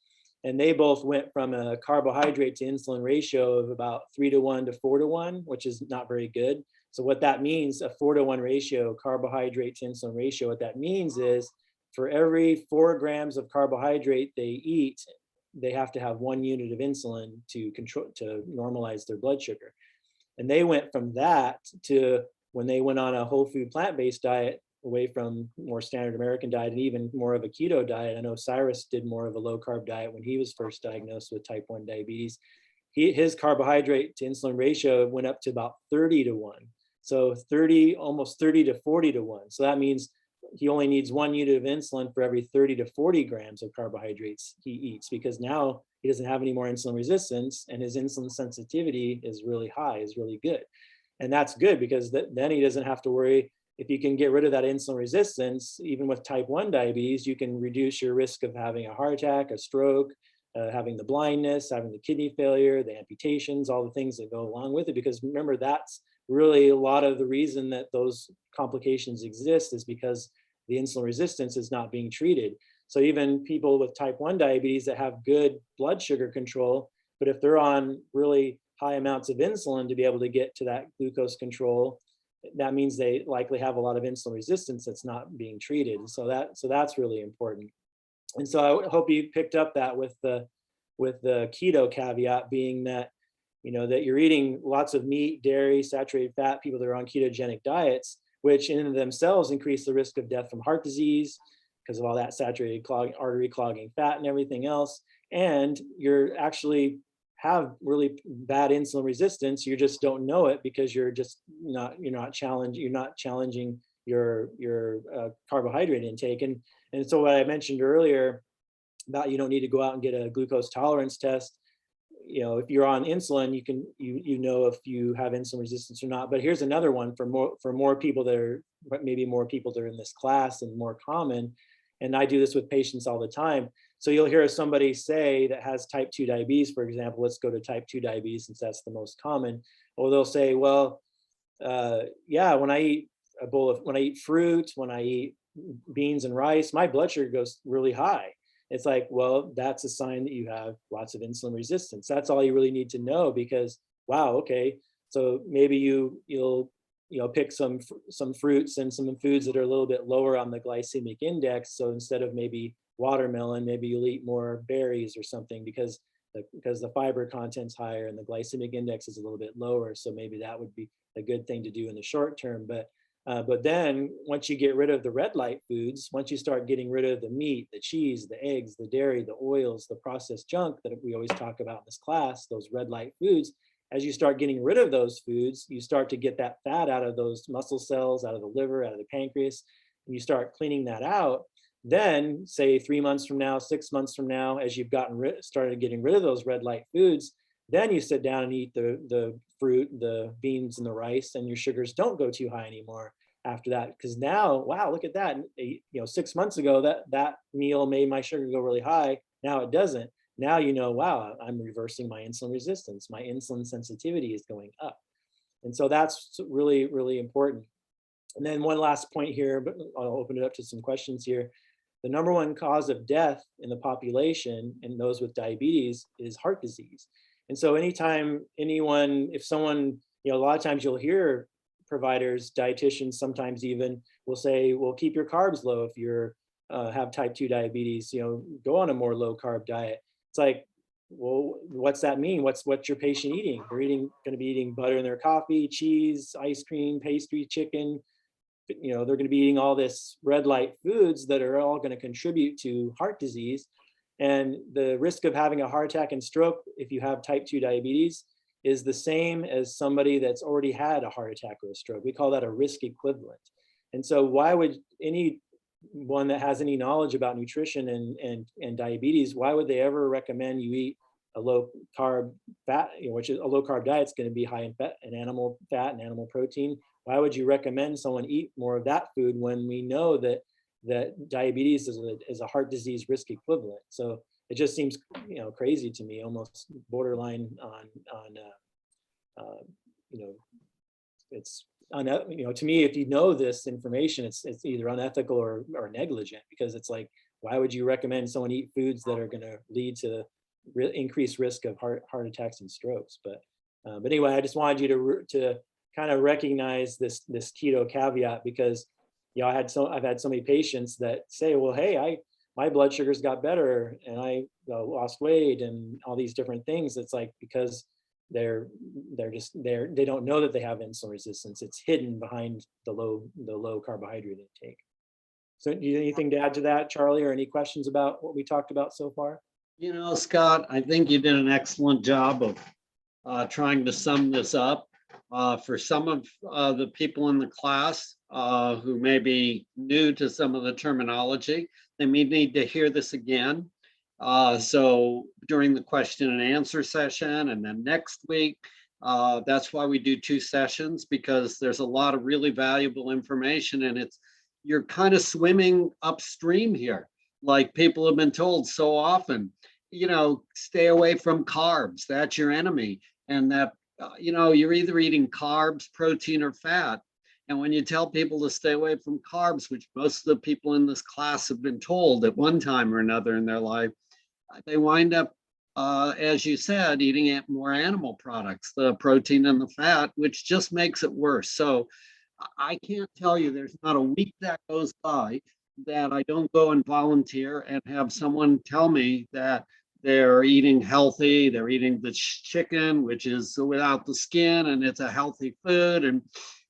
and they both went from a carbohydrate to insulin ratio of about 3:1 to 4:1, which is not very good. So what that means, a 4:1 ratio, carbohydrate to insulin ratio, what that means is for every 4 grams of carbohydrate they eat, they have to have 1 unit of insulin to normalize their blood sugar. And they went from that to when they went on a whole food plant-based diet, away from more standard American diet and even more of a keto diet. I know Cyrus did more of a low carb diet when he was first diagnosed with type 1 diabetes. His carbohydrate to insulin ratio went up to about 30:1. So almost 30 to 40:1. So that means he only needs 1 unit of insulin for every 30 to 40 grams of carbohydrates he eats, because now he doesn't have any more insulin resistance and his insulin sensitivity is really high, is really good. And that's good because then he doesn't have to worry. If you can get rid of that insulin resistance, even with type 1 diabetes, you can reduce your risk of having a heart attack, a stroke, having the blindness, having the kidney failure, the amputations, all the things that go along with it. Because remember, that's really a lot of the reason that those complications exist, is because the insulin resistance is not being treated. So even people with type 1 diabetes that have good blood sugar control, but if they're on really high amounts of insulin to be able to get to that glucose control, that means they likely have a lot of insulin resistance that's not being treated. So that's really important. And so I hope you picked up that with the keto caveat being that, that you're eating lots of meat, dairy, saturated fat, people that are on ketogenic diets, which in themselves increase the risk of death from heart disease because of all that saturated artery clogging fat and everything else. And you're actually have really bad insulin resistance. You just don't know it because you're not challenging your carbohydrate intake. And so what I mentioned earlier about you don't need to go out and get a glucose tolerance test. If you're on insulin, you can know if you have insulin resistance or not. But here's another one for more people that are maybe more people that are in this class and more common. And I do this with patients all the time. So you'll hear somebody say that has type 2 diabetes, for example. Let's go to type 2 diabetes since that's the most common. Or they'll say, well, yeah, when I eat fruit, when I eat beans and rice, my blood sugar goes really high. It's like, well, that's a sign that you have lots of insulin resistance. That's all you really need to know, because, wow, okay, so maybe you'll pick some fruits and some foods that are a little bit lower on the glycemic index. So instead of maybe watermelon, maybe you'll eat more berries or something because the fiber content's higher and the glycemic index is a little bit lower. So maybe that would be a good thing to do in the short term. But then once you get rid of the red light foods, once you start getting rid of the meat, the cheese, the eggs, the dairy, the oils, the processed junk that we always talk about in this class, those red light foods, as you start getting rid of those foods, you start to get that fat out of those muscle cells, out of the liver, out of the pancreas, and you start cleaning that out. Then say 3 months from now, 6 months from now, as you've started getting rid of those red light foods, then you sit down and eat the fruit, the beans and the rice, and your sugars don't go too high anymore after that. Because now, wow, look at that. 6 months ago, that meal made my sugar go really high. Now it doesn't. Now wow, I'm reversing my insulin resistance. My insulin sensitivity is going up. And so that's really, really important. And then one last point here, but I'll open it up to some questions here. The number one cause of death in the population and those with diabetes is heart disease. And so anytime if someone, a lot of times you'll hear providers, dietitians sometimes even will say, well, keep your carbs low if you're have type 2 diabetes, go on a more low carb diet. It's like, well, what's that mean? What's your patient eating? They're going to be eating butter in their coffee, cheese, ice cream, pastry, chicken. They're going to be eating all this red light foods that are all going to contribute to heart disease. And the risk of having a heart attack and stroke if you have type 2 diabetes is the same as somebody that's already had a heart attack or a stroke. We call that a risk equivalent. And so why would anyone that has any knowledge about nutrition and diabetes, why would they ever recommend you eat a low carb fat, which is a low carb diet is going to be high in fat and animal fat and animal protein? Why would you recommend someone eat more of that food when we know that diabetes is a heart disease risk equivalent? So it just seems crazy to me, almost borderline on to me, if you know this information, it's either unethical or negligent, because it's like, why would you recommend someone eat foods that are going to lead to increased risk of heart attacks and strokes? But anyway, I just wanted you to kind of recognize this keto caveat, because I've had so many patients that say, well, hey, my blood sugars got better and I lost weight and all these different things. It's like, because they don't know that they have insulin resistance. It's hidden behind the low carbohydrate intake. So do you have anything to add to that, Charlie, or any questions about what we talked about so far? Scott, I think you did an excellent job of trying to sum this up. For some of the people in the class who may be new to some of the terminology, they may need to hear this again. So during the question and answer session, and then next week, that's why we do 2 sessions, because there's a lot of really valuable information, and you're kind of swimming upstream here. Like people have been told so often, stay away from carbs, that's your enemy. And that, you're either eating carbs, protein, or fat. And when you tell people to stay away from carbs, which most of the people in this class have been told at one time or another in their life, they wind up, as you said, eating more animal products, the protein and the fat, which just makes it worse. So I can't tell you, there's not a week that goes by that I don't go and volunteer and have someone tell me that they're eating healthy, they're eating the chicken, which is without the skin, and it's a healthy food,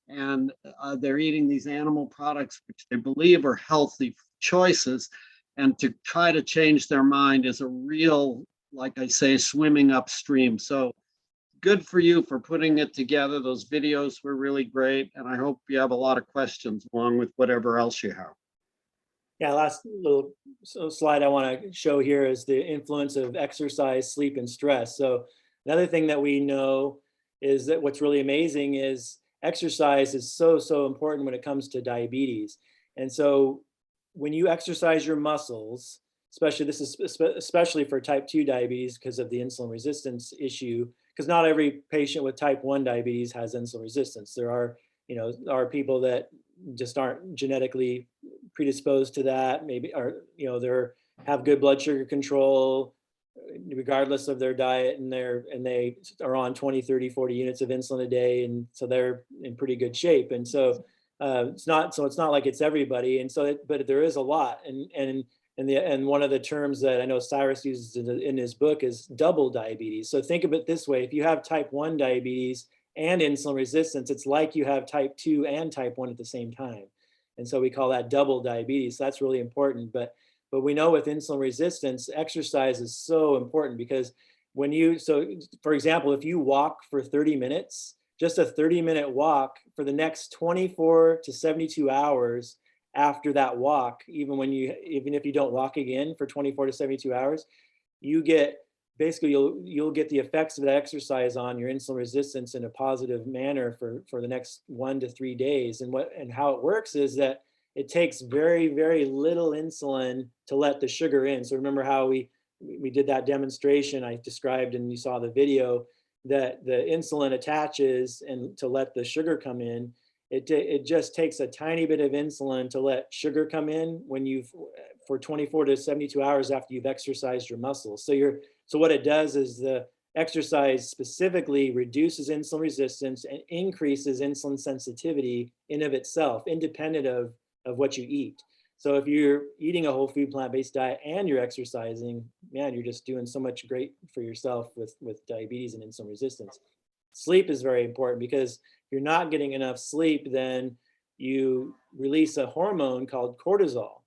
and they're eating these animal products, which they believe are healthy choices. And to try to change their mind is a real, like I say, swimming upstream. So good for you for putting it together. Those videos were really great. And I hope you have a lot of questions along with whatever else you have. Yeah, last little slide I want to show here is the influence of exercise, sleep, and stress. So another thing that we know is that what's really amazing is exercise is so important when it comes to diabetes. And so when you exercise your muscles, especially for type 2 diabetes because of the insulin resistance issue, because not every patient with type 1 diabetes has insulin resistance. There are people that just aren't genetically predisposed to that, maybe, or they have good blood sugar control regardless of their diet, and they are on 20, 30, 40 units of insulin a day, and so they're in pretty good shape. And so it's not like it's everybody. And so but there is a lot, and one of the terms that I know Cyrus uses in his book is double diabetes. So think of it this way: if you have type 1 diabetes and insulin resistance, it's like you have type 2 and type 1 at the same time. And so we call that double diabetes. So that's really important. But we know with insulin resistance, exercise is so important, because for example, if you walk for 30 minutes, just a 30-minute walk for the next 24 to 72 hours after that walk, even if you don't walk again for 24 to 72 hours, you get, basically you'll get the effects of that exercise on your insulin resistance in a positive manner for the next 1 to 3 days. And how it works is that it takes very, very little insulin to let the sugar in. So remember how we did that demonstration I described, and you saw the video, that the insulin attaches and to let the sugar come in. It just takes a tiny bit of insulin to let sugar come in for 24 to 72 hours after you've exercised your muscles. So what it does is the exercise specifically reduces insulin resistance and increases insulin sensitivity in of itself, independent of what you eat. So if you're eating a whole food plant-based diet and you're exercising, man, you're just doing so much great for yourself with diabetes and insulin resistance. Sleep is very important, because if you're not getting enough sleep, then you release a hormone called cortisol.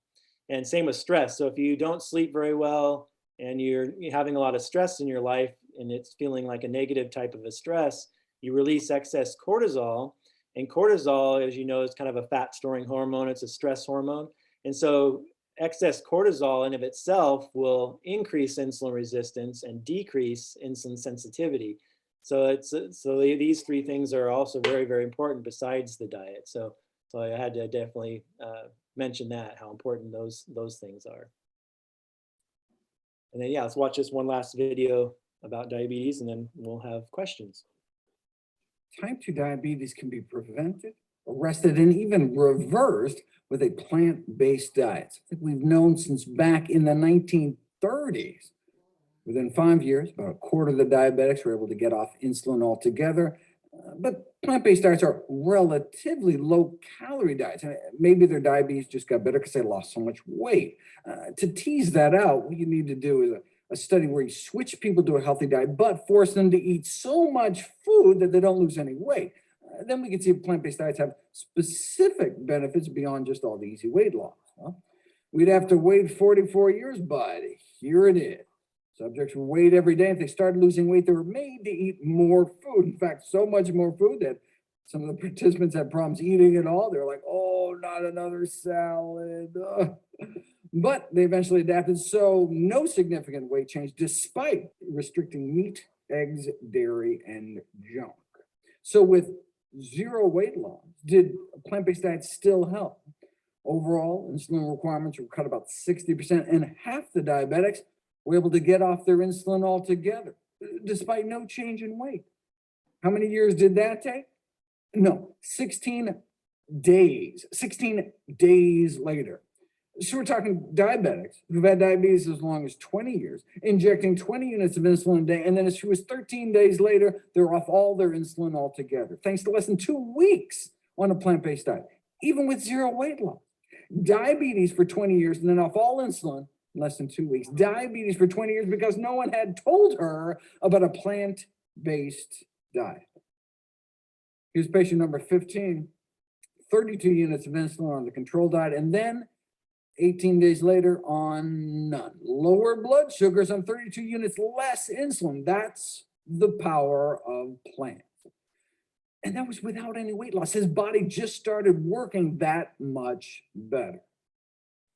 And same with stress. So if you don't sleep very well and you're having a lot of stress in your life, and it's feeling like a negative type of a stress, you release excess cortisol. And cortisol, as you know, is kind of a fat storing hormone. It's a stress hormone. And so excess cortisol in of itself will increase insulin resistance and decrease insulin sensitivity. So these 3 things are also very, very important besides the diet. So I had to definitely mention that, how important those things are. And then, yeah, let's watch this one last video about diabetes, and then we'll have questions. type 2 diabetes can be prevented, arrested, and even reversed with a plant-based diet. Something we've known since back in the 1930s. Within 5 years, about a quarter of the diabetics were able to get off insulin altogether. But plant-based diets are relatively low-calorie diets. Maybe their diabetes just got better because they lost so much weight. To tease that out, what you need to do is a study where you switch people to a healthy diet, but force them to eat so much food that they don't lose any weight. Then we can see if plant-based diets have specific benefits beyond just all the easy weight loss. Well, we'd have to wait 44 years, but here it is. Subjects would wait every day. If they started losing weight, they were made to eat more food. In fact, so much more food that some of the participants had problems eating it all. They're like, oh, not another salad. But they eventually adapted, so no significant weight change despite restricting meat, eggs, dairy, and junk. So with zero weight loss, did plant-based diets still help? Overall, insulin requirements were cut about 60%, and half the diabetics were able to get off their insulin altogether, despite no change in weight. How many years did that take? No, 16 days. 16 days later. So we're talking diabetics who've had diabetes as long as 20 years, injecting 20 units of insulin a day, and then as few as 13 days later, they're off all their insulin altogether, thanks to less than 2 weeks on a plant-based diet, even with zero weight loss. Diabetes for 20 years and then off all insulin in less than 2 weeks. Diabetes for 20 years because no one had told her about a plant-based diet. Here's patient number 15, 32 units of insulin on the control diet, and then 18 days later on none. Lower blood sugars on 32 units less insulin. That's the power of plants. And that was without any weight loss. His body just started working that much better.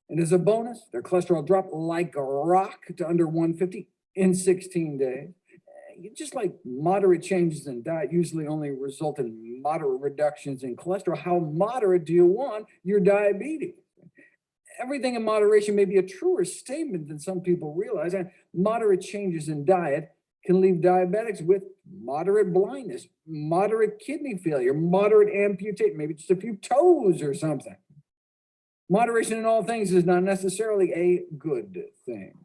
And as a bonus, their cholesterol dropped like a rock to under 150 in 16 days. Just like moderate changes in diet usually only result in moderate reductions in cholesterol, how moderate do you want your diabetes? Everything in moderation may be a truer statement than some people realize. And moderate changes in diet can leave diabetics with moderate blindness, moderate kidney failure, moderate amputation, maybe just a few toes or something. Moderation in all things is not necessarily a good thing.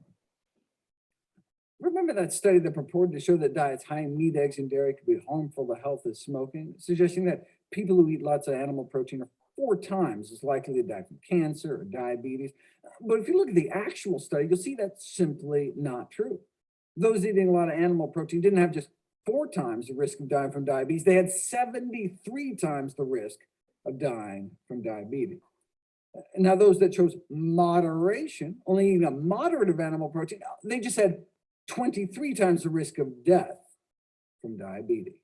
Remember that study that purported to show that diets high in meat, eggs, and dairy could be harmful to health as smoking, suggesting that people who eat lots of animal protein are 4 times as likely to die from cancer or diabetes. But if you look at the actual study, you'll see that's simply not true. Those eating a lot of animal protein didn't have just 4 times the risk of dying from diabetes. They had 73 times the risk of dying from diabetes. Now, those that chose moderation, only eating a moderate of animal protein, they just had 23 times the risk of death from diabetes.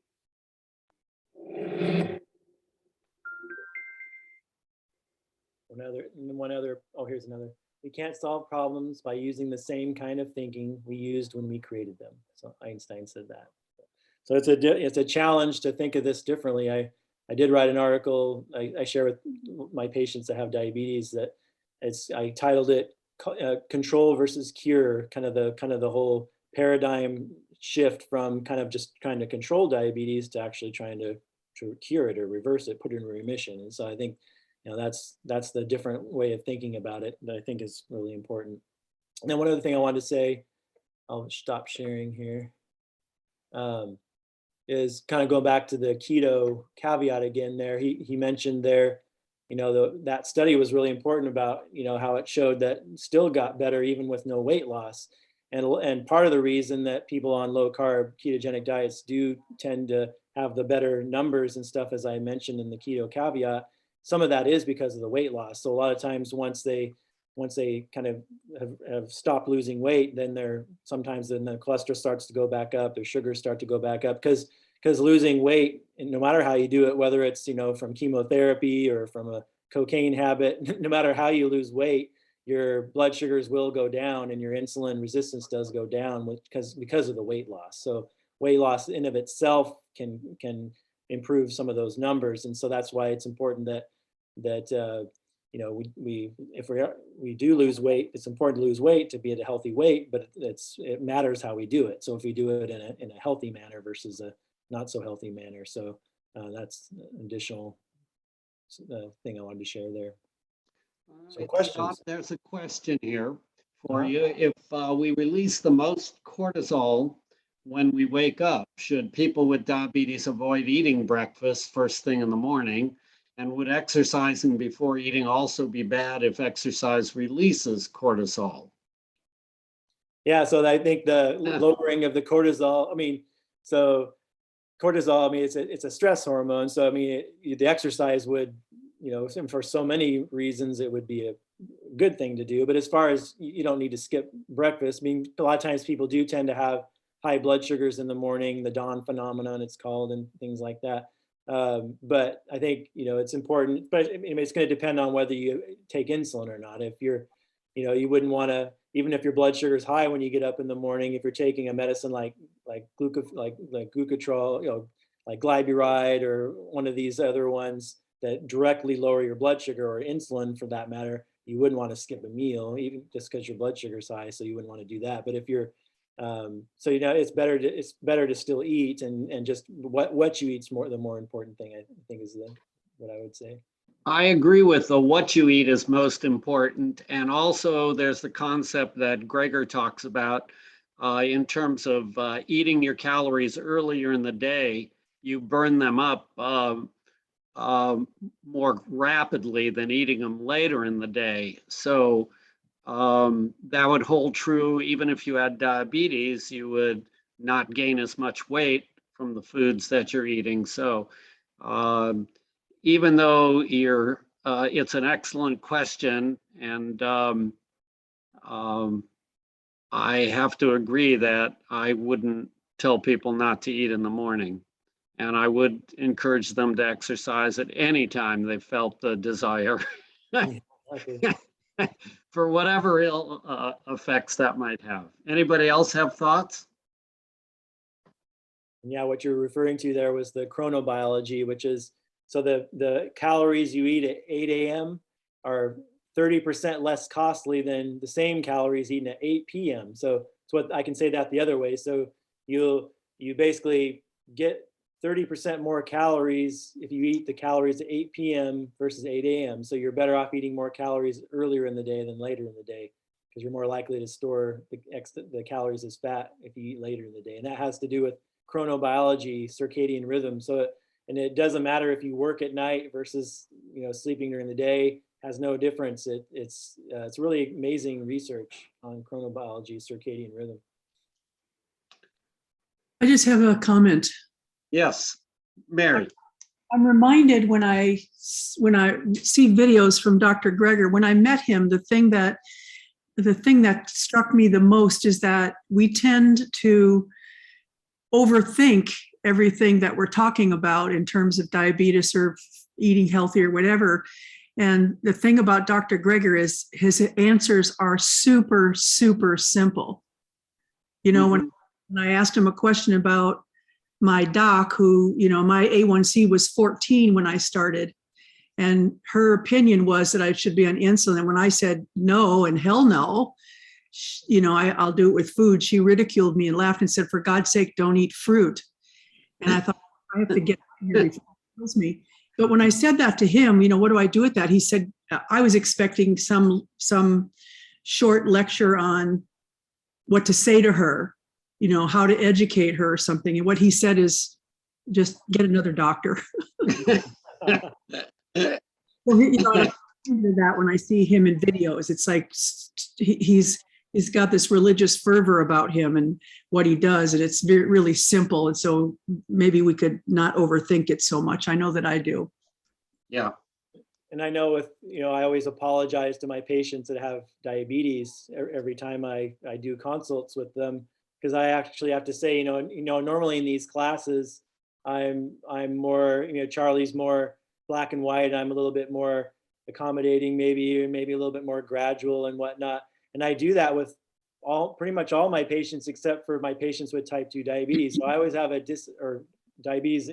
Here's another. We can't solve problems by using the same kind of thinking we used when we created them. So Einstein said that. So it's a challenge to think of this differently. I did write an article I share with my patients that have diabetes that I titled it "Control versus Cure," kind of the whole paradigm shift from kind of just trying to control diabetes to actually trying to cure it or reverse it, put it in remission. And so I think that's the different way of thinking about it that I think is really important. And then one other thing I wanted to say, I'll stop sharing here. Is kind of going back to the keto caveat again there. He mentioned there, that study was really important about, how it showed that still got better even with no weight loss. And part of the reason that people on low carb ketogenic diets do tend to have the better numbers and stuff, as I mentioned in the keto caveat, some of that is because of the weight loss. So a lot of times once they kind of have stopped losing weight, then the cholesterol starts to go back up, their sugars start to go back up because losing weight, and no matter how you do it, whether it's, from chemotherapy or from a cocaine habit, no matter how you lose weight, your blood sugars will go down and your insulin resistance does go down because of the weight loss. So weight loss in of itself can improve some of those numbers. And so that's why it's important that if we do lose weight, it's important to lose weight to be at a healthy weight, but it matters how we do it. So if we do it in a healthy manner versus a not so healthy manner. So That's an additional thing I wanted to share there. All So right, questions? Scott, there's a question here for Uh-huh. you. If we release the most cortisol when we wake up, should people with diabetes avoid eating breakfast first thing in the morning? And would exercising before eating also be bad if exercise releases cortisol? Yeah, so I think the lowering of the cortisol, I mean, so cortisol, I mean, it's a stress hormone. So, I mean, the exercise would, you know, for so many reasons, it would be a good thing to do. But as far as you don't need to skip breakfast, I mean, a lot of times people do tend to have high blood sugars in the morning, the dawn phenomenon it's called, and things like that. But I think, you know, it's important, but I mean, it's going to depend on whether you take insulin or not. If you're, you know, you wouldn't want to, even if your blood sugar is high when you get up in the morning, if you're taking a medicine like glucotrol, you know, like glyburide or one of these other ones that directly lower your blood sugar, or insulin for that matter, you wouldn't want to skip a meal, even just because your blood sugar is high. So you wouldn't want to do that. But if you're, so, you know, it's better to still eat, and just what you eat's the more important thing, I think, is what I would say. I agree with the what you eat is most important. And also there's the concept that Gregor talks about in terms of eating your calories earlier in the day. You burn them up more rapidly than eating them later in the day. So that would hold true even if you had diabetes. You would not gain as much weight from the foods that you're eating. So even though it's an excellent question, and I have to agree that I wouldn't tell people not to eat in the morning. And I would encourage them to exercise at any time they felt the desire. Okay. For whatever ill effects that might have. Anybody else have thoughts? Yeah, what you're referring to there was the chronobiology, which is, so the calories you eat at 8 a.m. are 30% less costly than the same calories eaten at 8 p.m. So it's what I can say that the other way. So you basically get 30% more calories if you eat the calories at 8 p.m. versus 8 a.m. So you're better off eating more calories earlier in the day than later in the day, because you're more likely to store the calories as fat if you eat later in the day. And that has to do with chronobiology, circadian rhythm. So, and it doesn't matter if you work at night versus, you know, sleeping during the day, has no difference. It's really amazing research on chronobiology, circadian rhythm. I just have a comment. Yes, Mary. I'm reminded when I see videos from Dr. Gregor, when I met him, the thing that struck me the most is that we tend to overthink everything that we're talking about in terms of diabetes or eating healthy or whatever. And the thing about Dr. Gregor is his answers are super, super simple. You know, when I asked him a question about my doc, who, you know, my A1C was 14 when I started, and her opinion was that I should be on insulin. And when I said no and hell no, you know, I'll do it with food, she ridiculed me and laughed and said, for God's sake, don't eat fruit. And I thought, I have to get here before he kills me. But when I said that to him, you know, what do I do with that? He said, I was expecting some short lecture on what to say to her, you know, how to educate her or something. And what he said is, just get another doctor. Well, you know, I do that when I see him in videos. It's like he's got this religious fervor about him and what he does, and it's really simple. And so maybe we could not overthink it so much. I know that I do. Yeah. And I know I always apologize to my patients that have diabetes every time I do consults with them, because I actually have to say, normally in these classes, I'm more, Charlie's more black and white. I'm a little bit more accommodating, maybe a little bit more gradual and whatnot. And I do that with pretty much all my patients, except for my patients with type 2 diabetes. So I always have or diabetes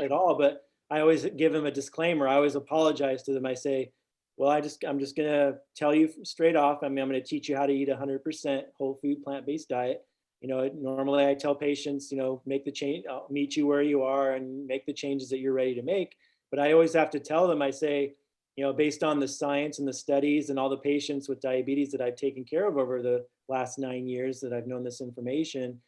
at all, but I always give them a disclaimer. I always apologize to them. I say, well, I'm just going to tell you straight off. I'm going to teach you how to eat 100% whole food, plant-based diet. Normally I tell patients, make the change, I'll meet you where you are and make the changes that you're ready to make. But I always have to tell them, I say, based on the science and the studies and all the patients with diabetes that I've taken care of over the last 9 years that I've known this information,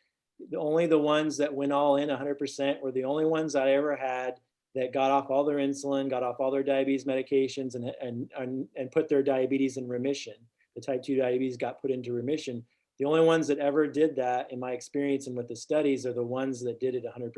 only the ones that went all in 100% were the only ones I ever had that got off all their insulin, got off all their diabetes medications, and put their diabetes in remission. The type 2 diabetes got put into remission. The only ones that ever did that, in my experience and with the studies, are the ones that did it 100%.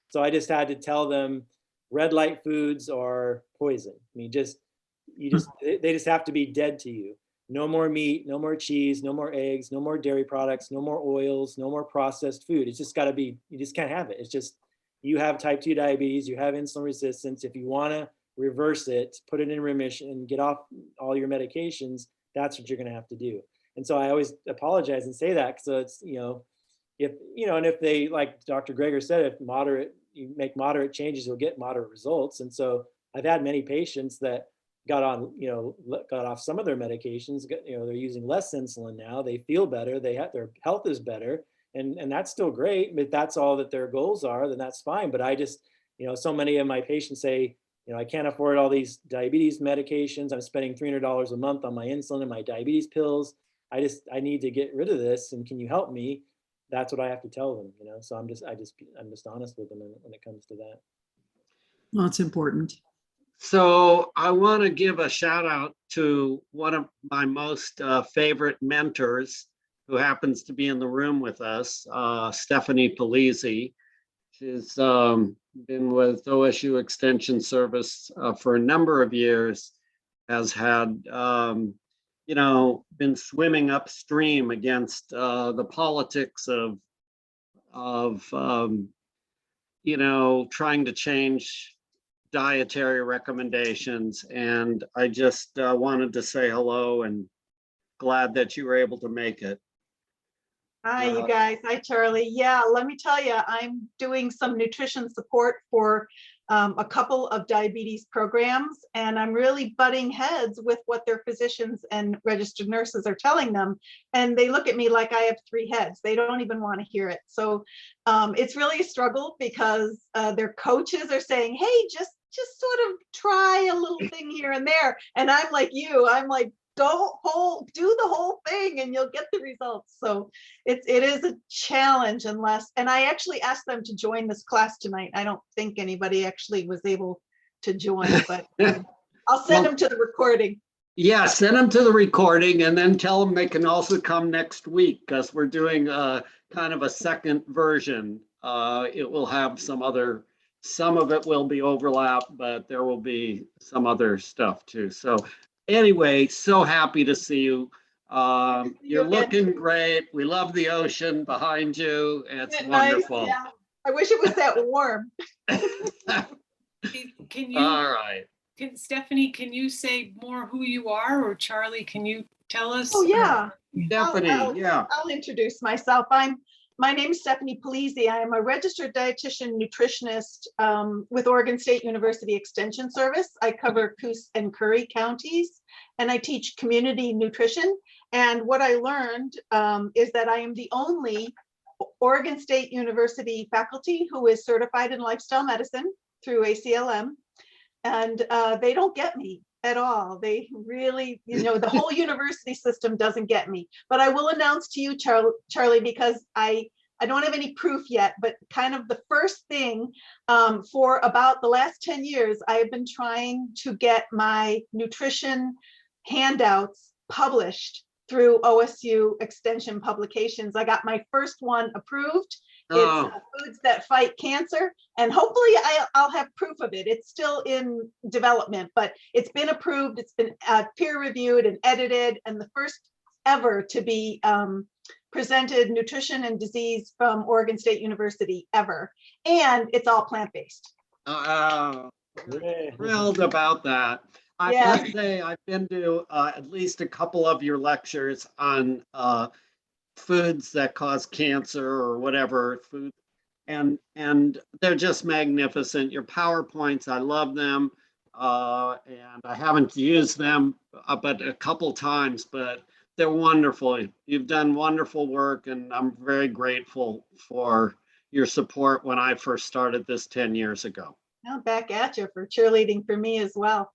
So I just had to tell them red light foods are poison. I mean, they just have to be dead to you. No more meat, no more cheese, no more eggs, no more dairy products, no more oils, no more processed food. It's just got to be, you just can't have it. It's just, you have type 2 diabetes, you have insulin resistance. If you want to reverse it, put it in remission, get off all your medications, that's what you're going to have to do. And so I always apologize and say that. So it's, if they, like Dr. Greger said, if you make moderate changes, you'll get moderate results. And so I've had many patients that got off some of their medications, they're using less insulin now, they feel better, their health is better. And that's still great, but if that's all that their goals are, then that's fine. But I just, so many of my patients say, I can't afford all these diabetes medications. I'm spending $300 a month on my insulin and my diabetes pills. I need to get rid of this. And can you help me? That's what I have to tell them, so I'm just honest with them when it comes to that. Well, it's important. So I want to give a shout out to one of my most favorite mentors, who happens to be in the room with us, Stephanie Polizzi. She's been with OSU Extension Service for a number of years, has had, been swimming upstream against the politics of trying to change dietary recommendations. And I just wanted to say hello and glad that you were able to make it. Hi, you guys. Hi, Charlie. Yeah, let me tell you, I'm doing some nutrition support for a couple of diabetes programs, and I'm really butting heads with what their physicians and registered nurses are telling them. And they look at me like I have 3 heads. They don't even want to hear it. So it's really a struggle because their coaches are saying, hey, just sort of try a little thing here and there. And I'm like you, I'm like, do the whole thing and you'll get the results. So it is a challenge and I actually asked them to join this class tonight. I don't think anybody actually was able to join, but I'll send them to the recording. Yeah, send them to the recording and then tell them they can also come next week, because we're doing kind of a second version. It will have some of it will be overlap, but there will be some other stuff too. So anyway, so happy to see you. You're looking great. We love the ocean behind you. It's wonderful. Nice? Yeah. I wish it was that warm. Can you, all right. Stephanie, can you say more who you are, or Charlie, can you tell us? Oh yeah. Stephanie, yeah. I'll introduce myself. My name is Stephanie Polizzi. I am a registered dietitian nutritionist with Oregon State University Extension Service. I cover Coos and Curry counties, and I teach community nutrition. And what I learned is that I am the only Oregon State University faculty who is certified in lifestyle medicine through ACLM. And they don't get me at all. They really, the whole university system doesn't get me. But I will announce to you, Charlie, because I don't have any proof yet, but kind of the first thing for about the last 10 years, I have been trying to get my nutrition handouts published through OSU Extension Publications. I got my first one approved. It's Foods That Fight Cancer, and hopefully I'll have proof of it. It's still in development, but it's been approved. It's been peer reviewed and edited, and the first ever to be presented nutrition and disease from Oregon State University ever. And it's all plant-based. Thrilled about that. I must say I've been to at least a couple of your lectures on foods that cause cancer or whatever food, and they're just magnificent. Your PowerPoints, I love them, and I haven't used them but a couple times, but they're wonderful. You've done wonderful work, and I'm very grateful for your support when I first started this 10 years ago. Now back at you for cheerleading for me as well.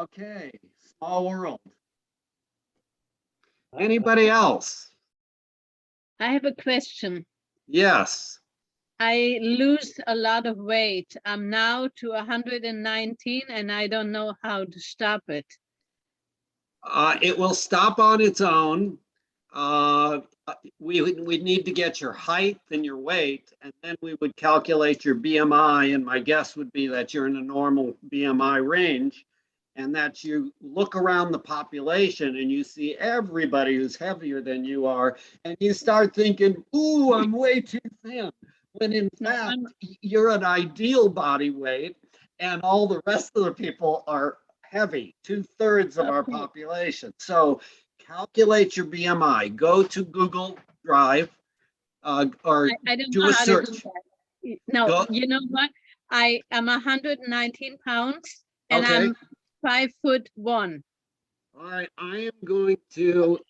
Okay, small world. Anybody else? I have a question. Yes. I lose a lot of weight. I'm now to 119 and I don't know how to stop it. It will stop on its own. We need to get your height and your weight, and then we would calculate your BMI. And my guess would be that you're in a normal BMI range, and that you look around the population and you see everybody who's heavier than you are, and you start thinking, "Ooh, I'm way too thin." When in No, fact, I'm- you're an ideal body weight, and all the rest of the people are heavy, 2/3 of our Okay. population. So calculate your BMI, go to Google Drive, or I don't do know a how to do search. that. No, Go- you know what? I am 119 pounds and Okay. I'm 5'1". All right, I am going to,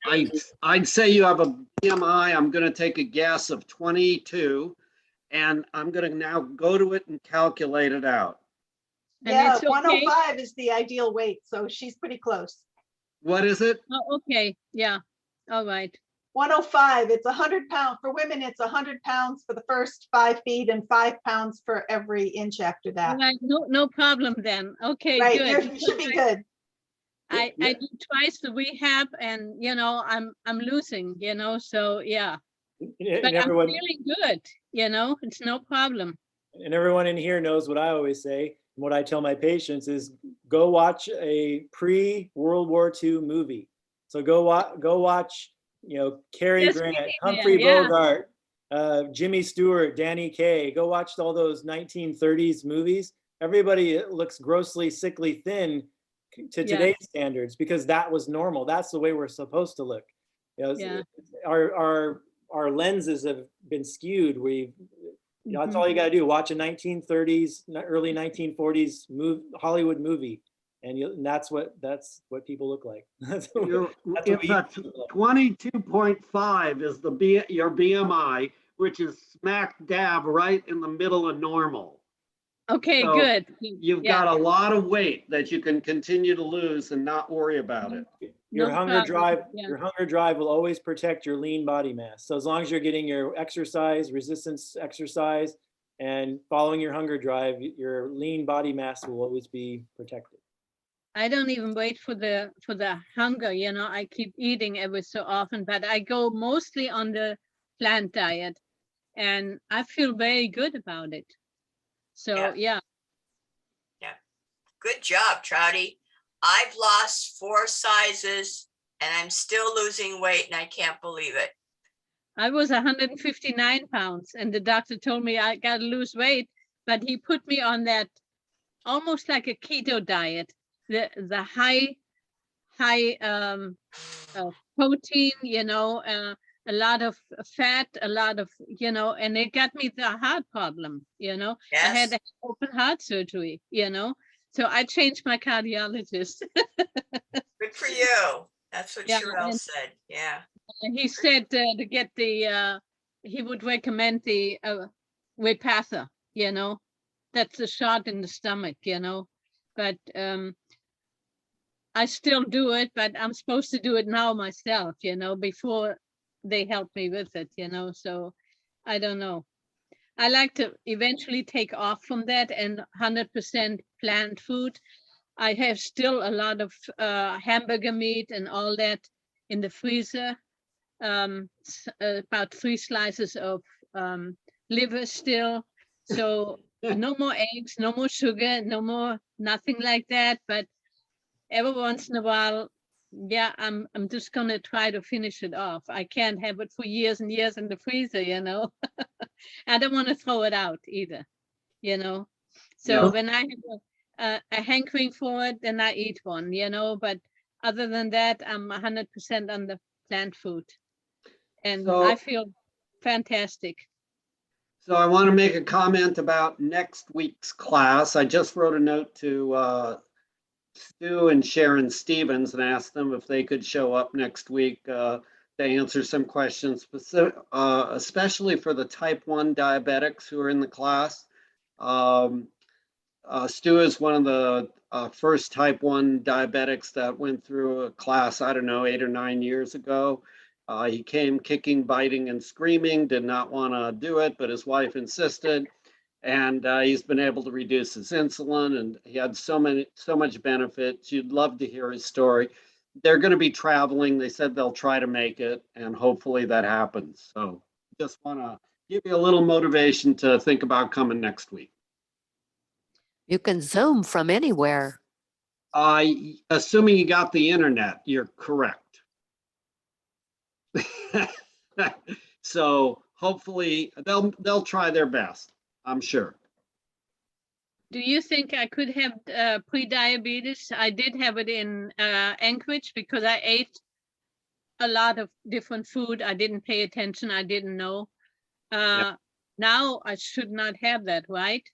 I'd say you have a BMI, I'm gonna take a guess of 22, and I'm gonna now go to it and calculate it out. And Yeah, it's okay. 105 is the ideal weight, so she's pretty close. What is it? Oh, okay, yeah, all right. 105, it's 100 pounds. For women, it's 100 pounds for the first 5 feet and 5 pounds for every inch after All that. right, no problem then. Okay, Right, good. you should be good. I do twice the rehab and, you know, I'm losing, you know, so yeah. And But I'm everyone, feeling good, you know, it's no problem. and everyone in here knows what I always say. And what I tell my patients is go watch a pre-World War II movie. So go watch, Cary Yes, Grant, yeah, Humphrey yeah. Bogart, Jimmy Stewart, Danny Kaye. Go watch all those 1930s movies. Everybody looks grossly sickly thin to Yeah. today's standards because that was normal. That's the way we're supposed to look. Yeah. Our lenses have been skewed. That's Mhm. all you gotta do. Watch a 1930s, early 1940s Hollywood movie, and that's what people look like. That's what You're- that's what It's we a used to look like. 22.5 is your BMI, which is smack dab right in the middle of normal. Okay, So, good. You've Yeah, got a lot of weight that you can continue to lose and not worry about it. Your no hunger problem. drive, Yeah. your hunger drive will always protect your lean body mass. So as long as you're getting your exercise, resistance exercise, and following your hunger drive, your lean body mass will always be protected. I don't even wait for the hunger, you know, I keep eating every so often, but I go mostly on the plant diet and I feel very good about it. So, yeah. Good job, Trouty. I've lost 4 sizes and I'm still losing weight and I can't believe it. I was 159 pounds and the doctor told me I got to lose weight, but he put me on that almost like a keto diet, the high protein, you know, a lot of fat, a lot of, you know, and it got me the heart problem, you know. I had Yes, open heart surgery, you know. So I changed my cardiologist. good for you. That's what Yeah, Sherelle and- said. Yeah. And he said to get the, he would recommend the Repatha, you know, that's a shot in the stomach, you know, but I still do it, but I'm supposed to do it now myself, you know, before they help me with it, you know, so I don't know. I like to eventually take off from that and 100% plant food. I have still a lot of hamburger meat and all that in the freezer. About 3 slices of liver still. So no more eggs, no more sugar, no more nothing like that. But every once in a while, yeah, I'm just gonna try to finish it off. I can't have it for years and years in the freezer, you know. I don't want to throw it out either, you know. So Yeah. when I have a hankering for it, then I eat one, you know. But other than that, I'm 100% on the plant food. And So- I feel fantastic. So I want to make a comment about next week's class. I just wrote a note to Stu and Sharon Stevens and asked them if they could show up next week to answer some questions, especially for the type 1 diabetics who are in the class. Stu is one of the first type 1 diabetics that went through a class, I don't know, 8 or 9 years ago. He came kicking, biting, and screaming, did not want to do it, but his wife insisted. And he's been able to reduce his insulin, and he had so much benefits. You'd love to hear his story. They're going to be traveling. They said they'll try to make it, and hopefully that happens. So just want to give you a little motivation to think about coming next week. You can Zoom from anywhere. Assuming you got the internet, you're correct. So hopefully they'll try their best, I'm sure. Do you think I could have pre-diabetes? I did have it in Anchorage because I ate a lot of different food. I didn't pay attention. I didn't know. Now I should not have that, right?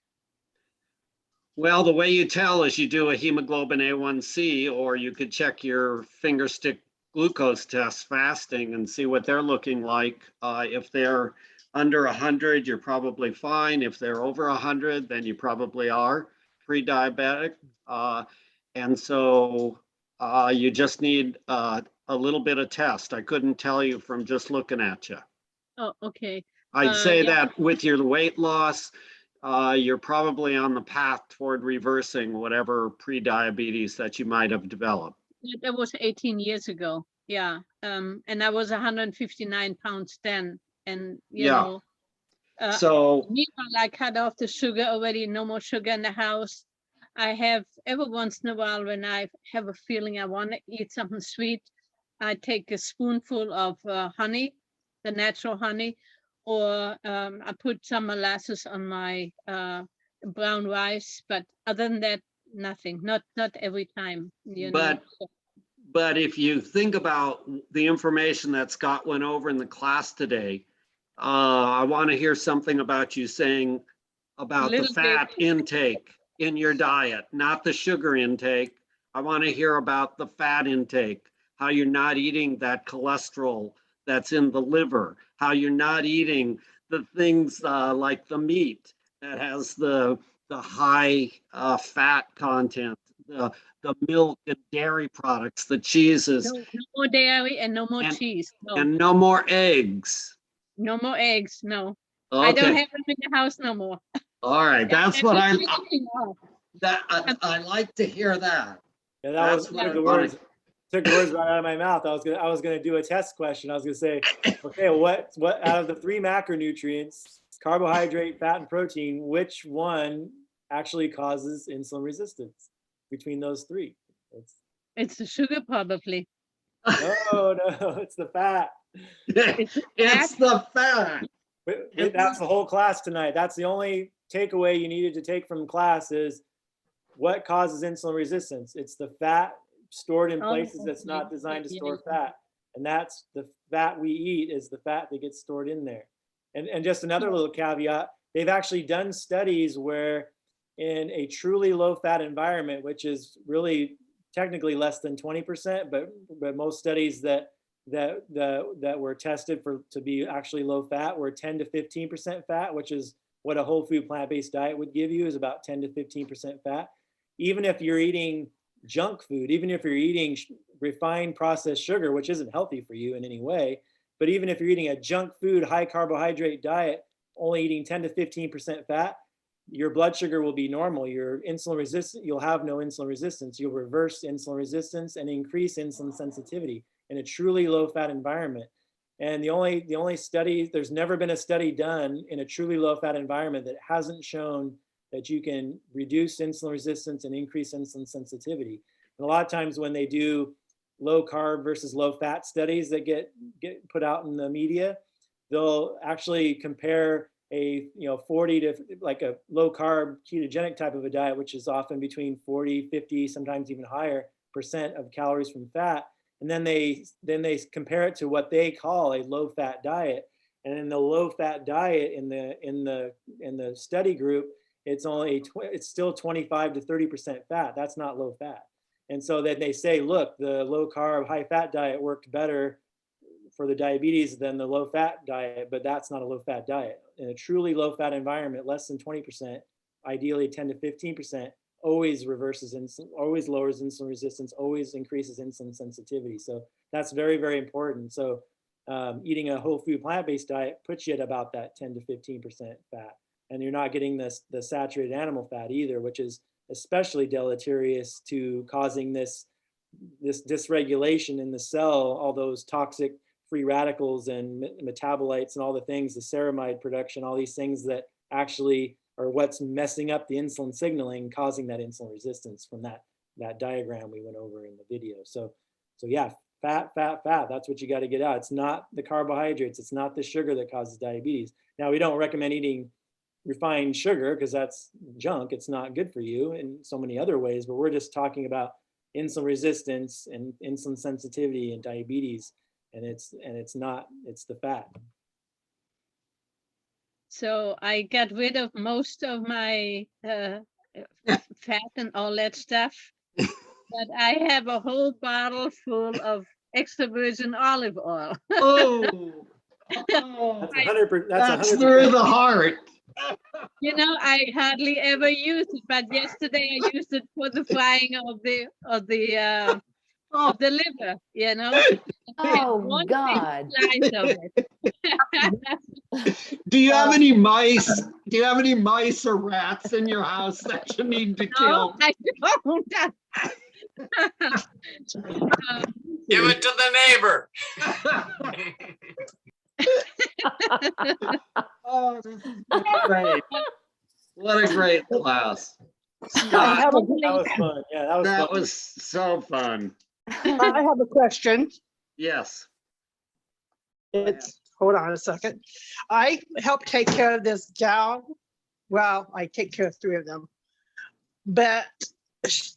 Well, the way you tell is you do a hemoglobin A1C, or you could check your finger stick glucose test fasting and see what they're looking like. If they're under 100, you're probably fine. If they're over 100, then you probably are pre-diabetic. And so you just need a little bit of test. I couldn't tell you from just looking at you. Oh, okay. I'd say yeah. that with your weight loss, you're probably on the path toward reversing whatever pre-diabetes that you might have developed. That was 18 years ago. Yeah. And I was 159 pounds then. And, you know, So meanwhile, I cut off the sugar already, no more sugar in the house. I have every once in a while when I have a feeling I want to eat something sweet, I take a spoonful of honey, the natural honey, or I put some molasses on my brown rice. But other than that, nothing, not every time, you know. But if you think about the information that Scott went over in the class today, I want to hear something about you saying about the fat intake in your diet, not the sugar intake. I want to hear about the fat intake, how you're not eating that cholesterol that's in the liver, how you're not eating the things like the meat that has the high fat content, the milk and dairy products, the cheeses. No more dairy and no more cheese. No. And no more eggs. No more eggs, no. Okay. I don't have them in the house no more. All right, that's what I like to hear that. Yeah, that was one of the words. Took the words right out of my mouth. I was gonna do a test question. I was gonna say, okay, what out of the 3 macronutrients, carbohydrate, fat, and protein, which one actually causes insulin resistance between those 3? It's the sugar probably. No, it's the fat. It's the fat. But that's the whole class tonight. That's the only takeaway you needed to take from class is what causes insulin resistance. It's the fat stored in places that's not designed to store fat. And that's the fat we eat is the fat that gets stored in there. And just another little caveat, they've actually done studies where in a truly low fat environment, which is really technically less than 20%, but most studies that were tested to be actually low fat were 10 to 15% fat, which is what a whole food plant-based diet would give you, is about 10 to 15% fat. Even if you're eating junk food, even if you're eating refined processed sugar, which isn't healthy for you in any way, but even if you're eating a junk food, high carbohydrate diet, only eating 10 to 15% fat, your blood sugar will be normal. Your insulin resistant, you'll have no insulin resistance. You'll reverse insulin resistance and increase insulin sensitivity in a truly low fat environment. And the only study, there's never been a study done in a truly low fat environment that hasn't shown that you can reduce insulin resistance and increase insulin sensitivity. And a lot of times when they do low carb versus low fat studies that get put out in the media, they'll actually compare a 40 to like a low carb ketogenic type of a diet, which is often between 40, 50, sometimes even higher % of calories from fat. And then they compare it to what they call a low fat diet. And in the low fat diet in the study group, it's still 25 to 30% fat. That's not low fat. And so then they say, look, the low carb, high fat diet worked better for the diabetes than the low fat diet, but that's not a low fat diet. In a truly low fat environment, less than 20%, ideally 10 to 15%, always reverses insulin, always lowers insulin resistance, always increases insulin sensitivity. So that's very, very important. So eating a whole food plant-based diet puts you at about that 10 to 15% fat. And you're not getting the saturated animal fat either, which is especially deleterious to causing this dysregulation in the cell, all those toxic free radicals and metabolites and all the things, the ceramide production, all these things that actually are what's messing up the insulin signaling, causing that insulin resistance from that diagram we went over in the video. So yeah, fat, that's what you got to get out. It's not the carbohydrates, it's not the sugar that causes diabetes. Now, we don't recommend eating refined sugar because that's junk. It's not good for you in so many other ways, but we're just talking about insulin resistance and insulin sensitivity and diabetes, and it's the fat. So I got rid of most of my fat and all that stuff, but I have a whole bottle full of extra virgin olive oil. Oh, That's 100%. that's through the heart. You know, I hardly ever use it, but yesterday I used it for the frying of the liver, you know. Oh, One big God. slice of it. Do you have any mice? Do you have any mice or rats in your house that you need to No, kill? I don't. Give it to the neighbor. Oh, this is great. What a great class. I have a, That was fun. Yeah, that was That fun. was so fun. I have a question. Yes. It's, hold on a second. I help take care of this gal. Well, I take care of 3 of them. But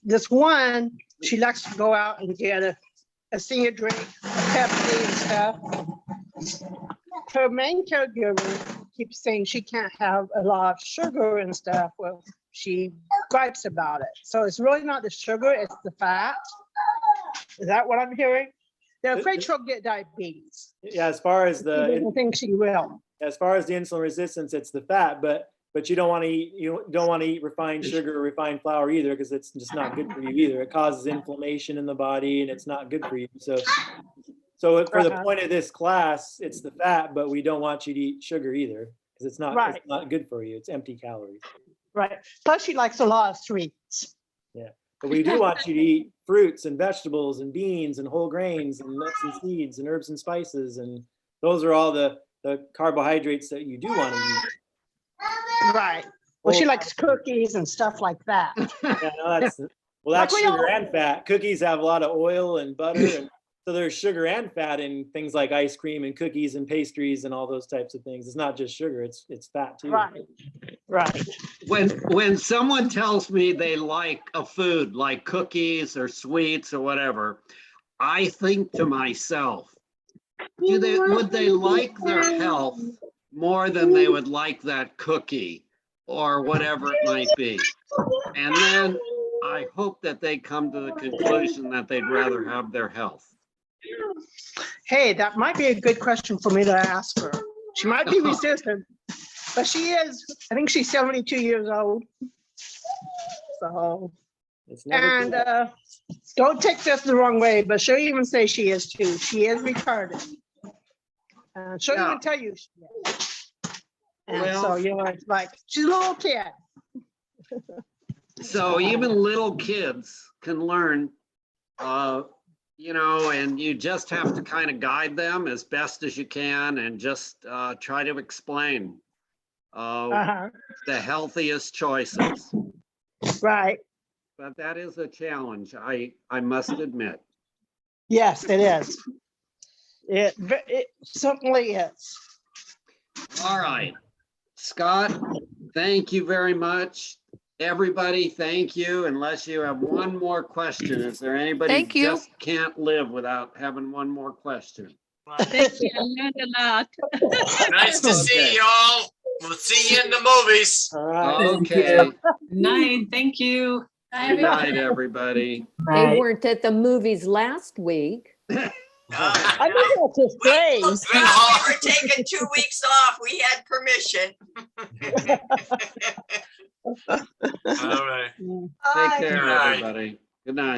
this one, she likes to go out and get a senior drink, a Pepsi and stuff. Her main caregiver keeps saying she can't have a lot of sugar and stuff. Well, she gripes about it. So it's really not the sugar, it's the fat. Is that what I'm hearing? They're afraid she'll get diabetes. Yeah, as far as She doesn't think she will. the insulin resistance, it's the fat, but you don't want to eat refined sugar or refined flour either, because it's just not good for you either. It causes inflammation in the body and it's not good for you. So for the point of this class, it's the fat, but we don't want you to eat sugar either, because it's not good for you. It's empty calories. Right. Plus she likes a lot of sweets. Yeah. But we do want you to eat fruits and vegetables and beans and whole grains and nuts and seeds and herbs and spices. And those are all the carbohydrates that you do want to eat. Right. Well, she likes cookies and stuff like that. Yeah, no, that's sugar and fat. Cookies have a lot of oil and butter, and so there's sugar and fat in things like ice cream and cookies and pastries and all those types of things. It's not just sugar; it's fat too. Right. When someone tells me they like a food like cookies or sweets or whatever, I think to myself, would they like their health more than they would like that cookie or whatever it might be? And then I hope that they come to the conclusion that they'd rather have their health. Hey, that might be a good question for me to ask her. She might be resistant, but she is, I think she's 72 years old. So, and don't take this the wrong way, but she'll even say she is too. She is retarded. She'll even tell you she is. And so, you know, it's like, she's a little kid. So even little kids can learn, you know, and you just have to kind of guide them as best as you can and just try to explain the healthiest choices. Right. But that is a challenge, I must admit. Yes, it is. It certainly is. All right. Scott, thank you very much. Everybody, thank you. Unless you have one more question, is there anybody Thank you. just can't live without having one more question? Thank you. I learned a lot. Nice to see y'all. We'll see you in the movies. All right. Okay. Night. Thank you. Good night, everybody. They weren't at the movies last week. I think that's his phrase. We're taking 2 weeks off. We had permission. All right. Take Bye. care, Good night. everybody. Good night.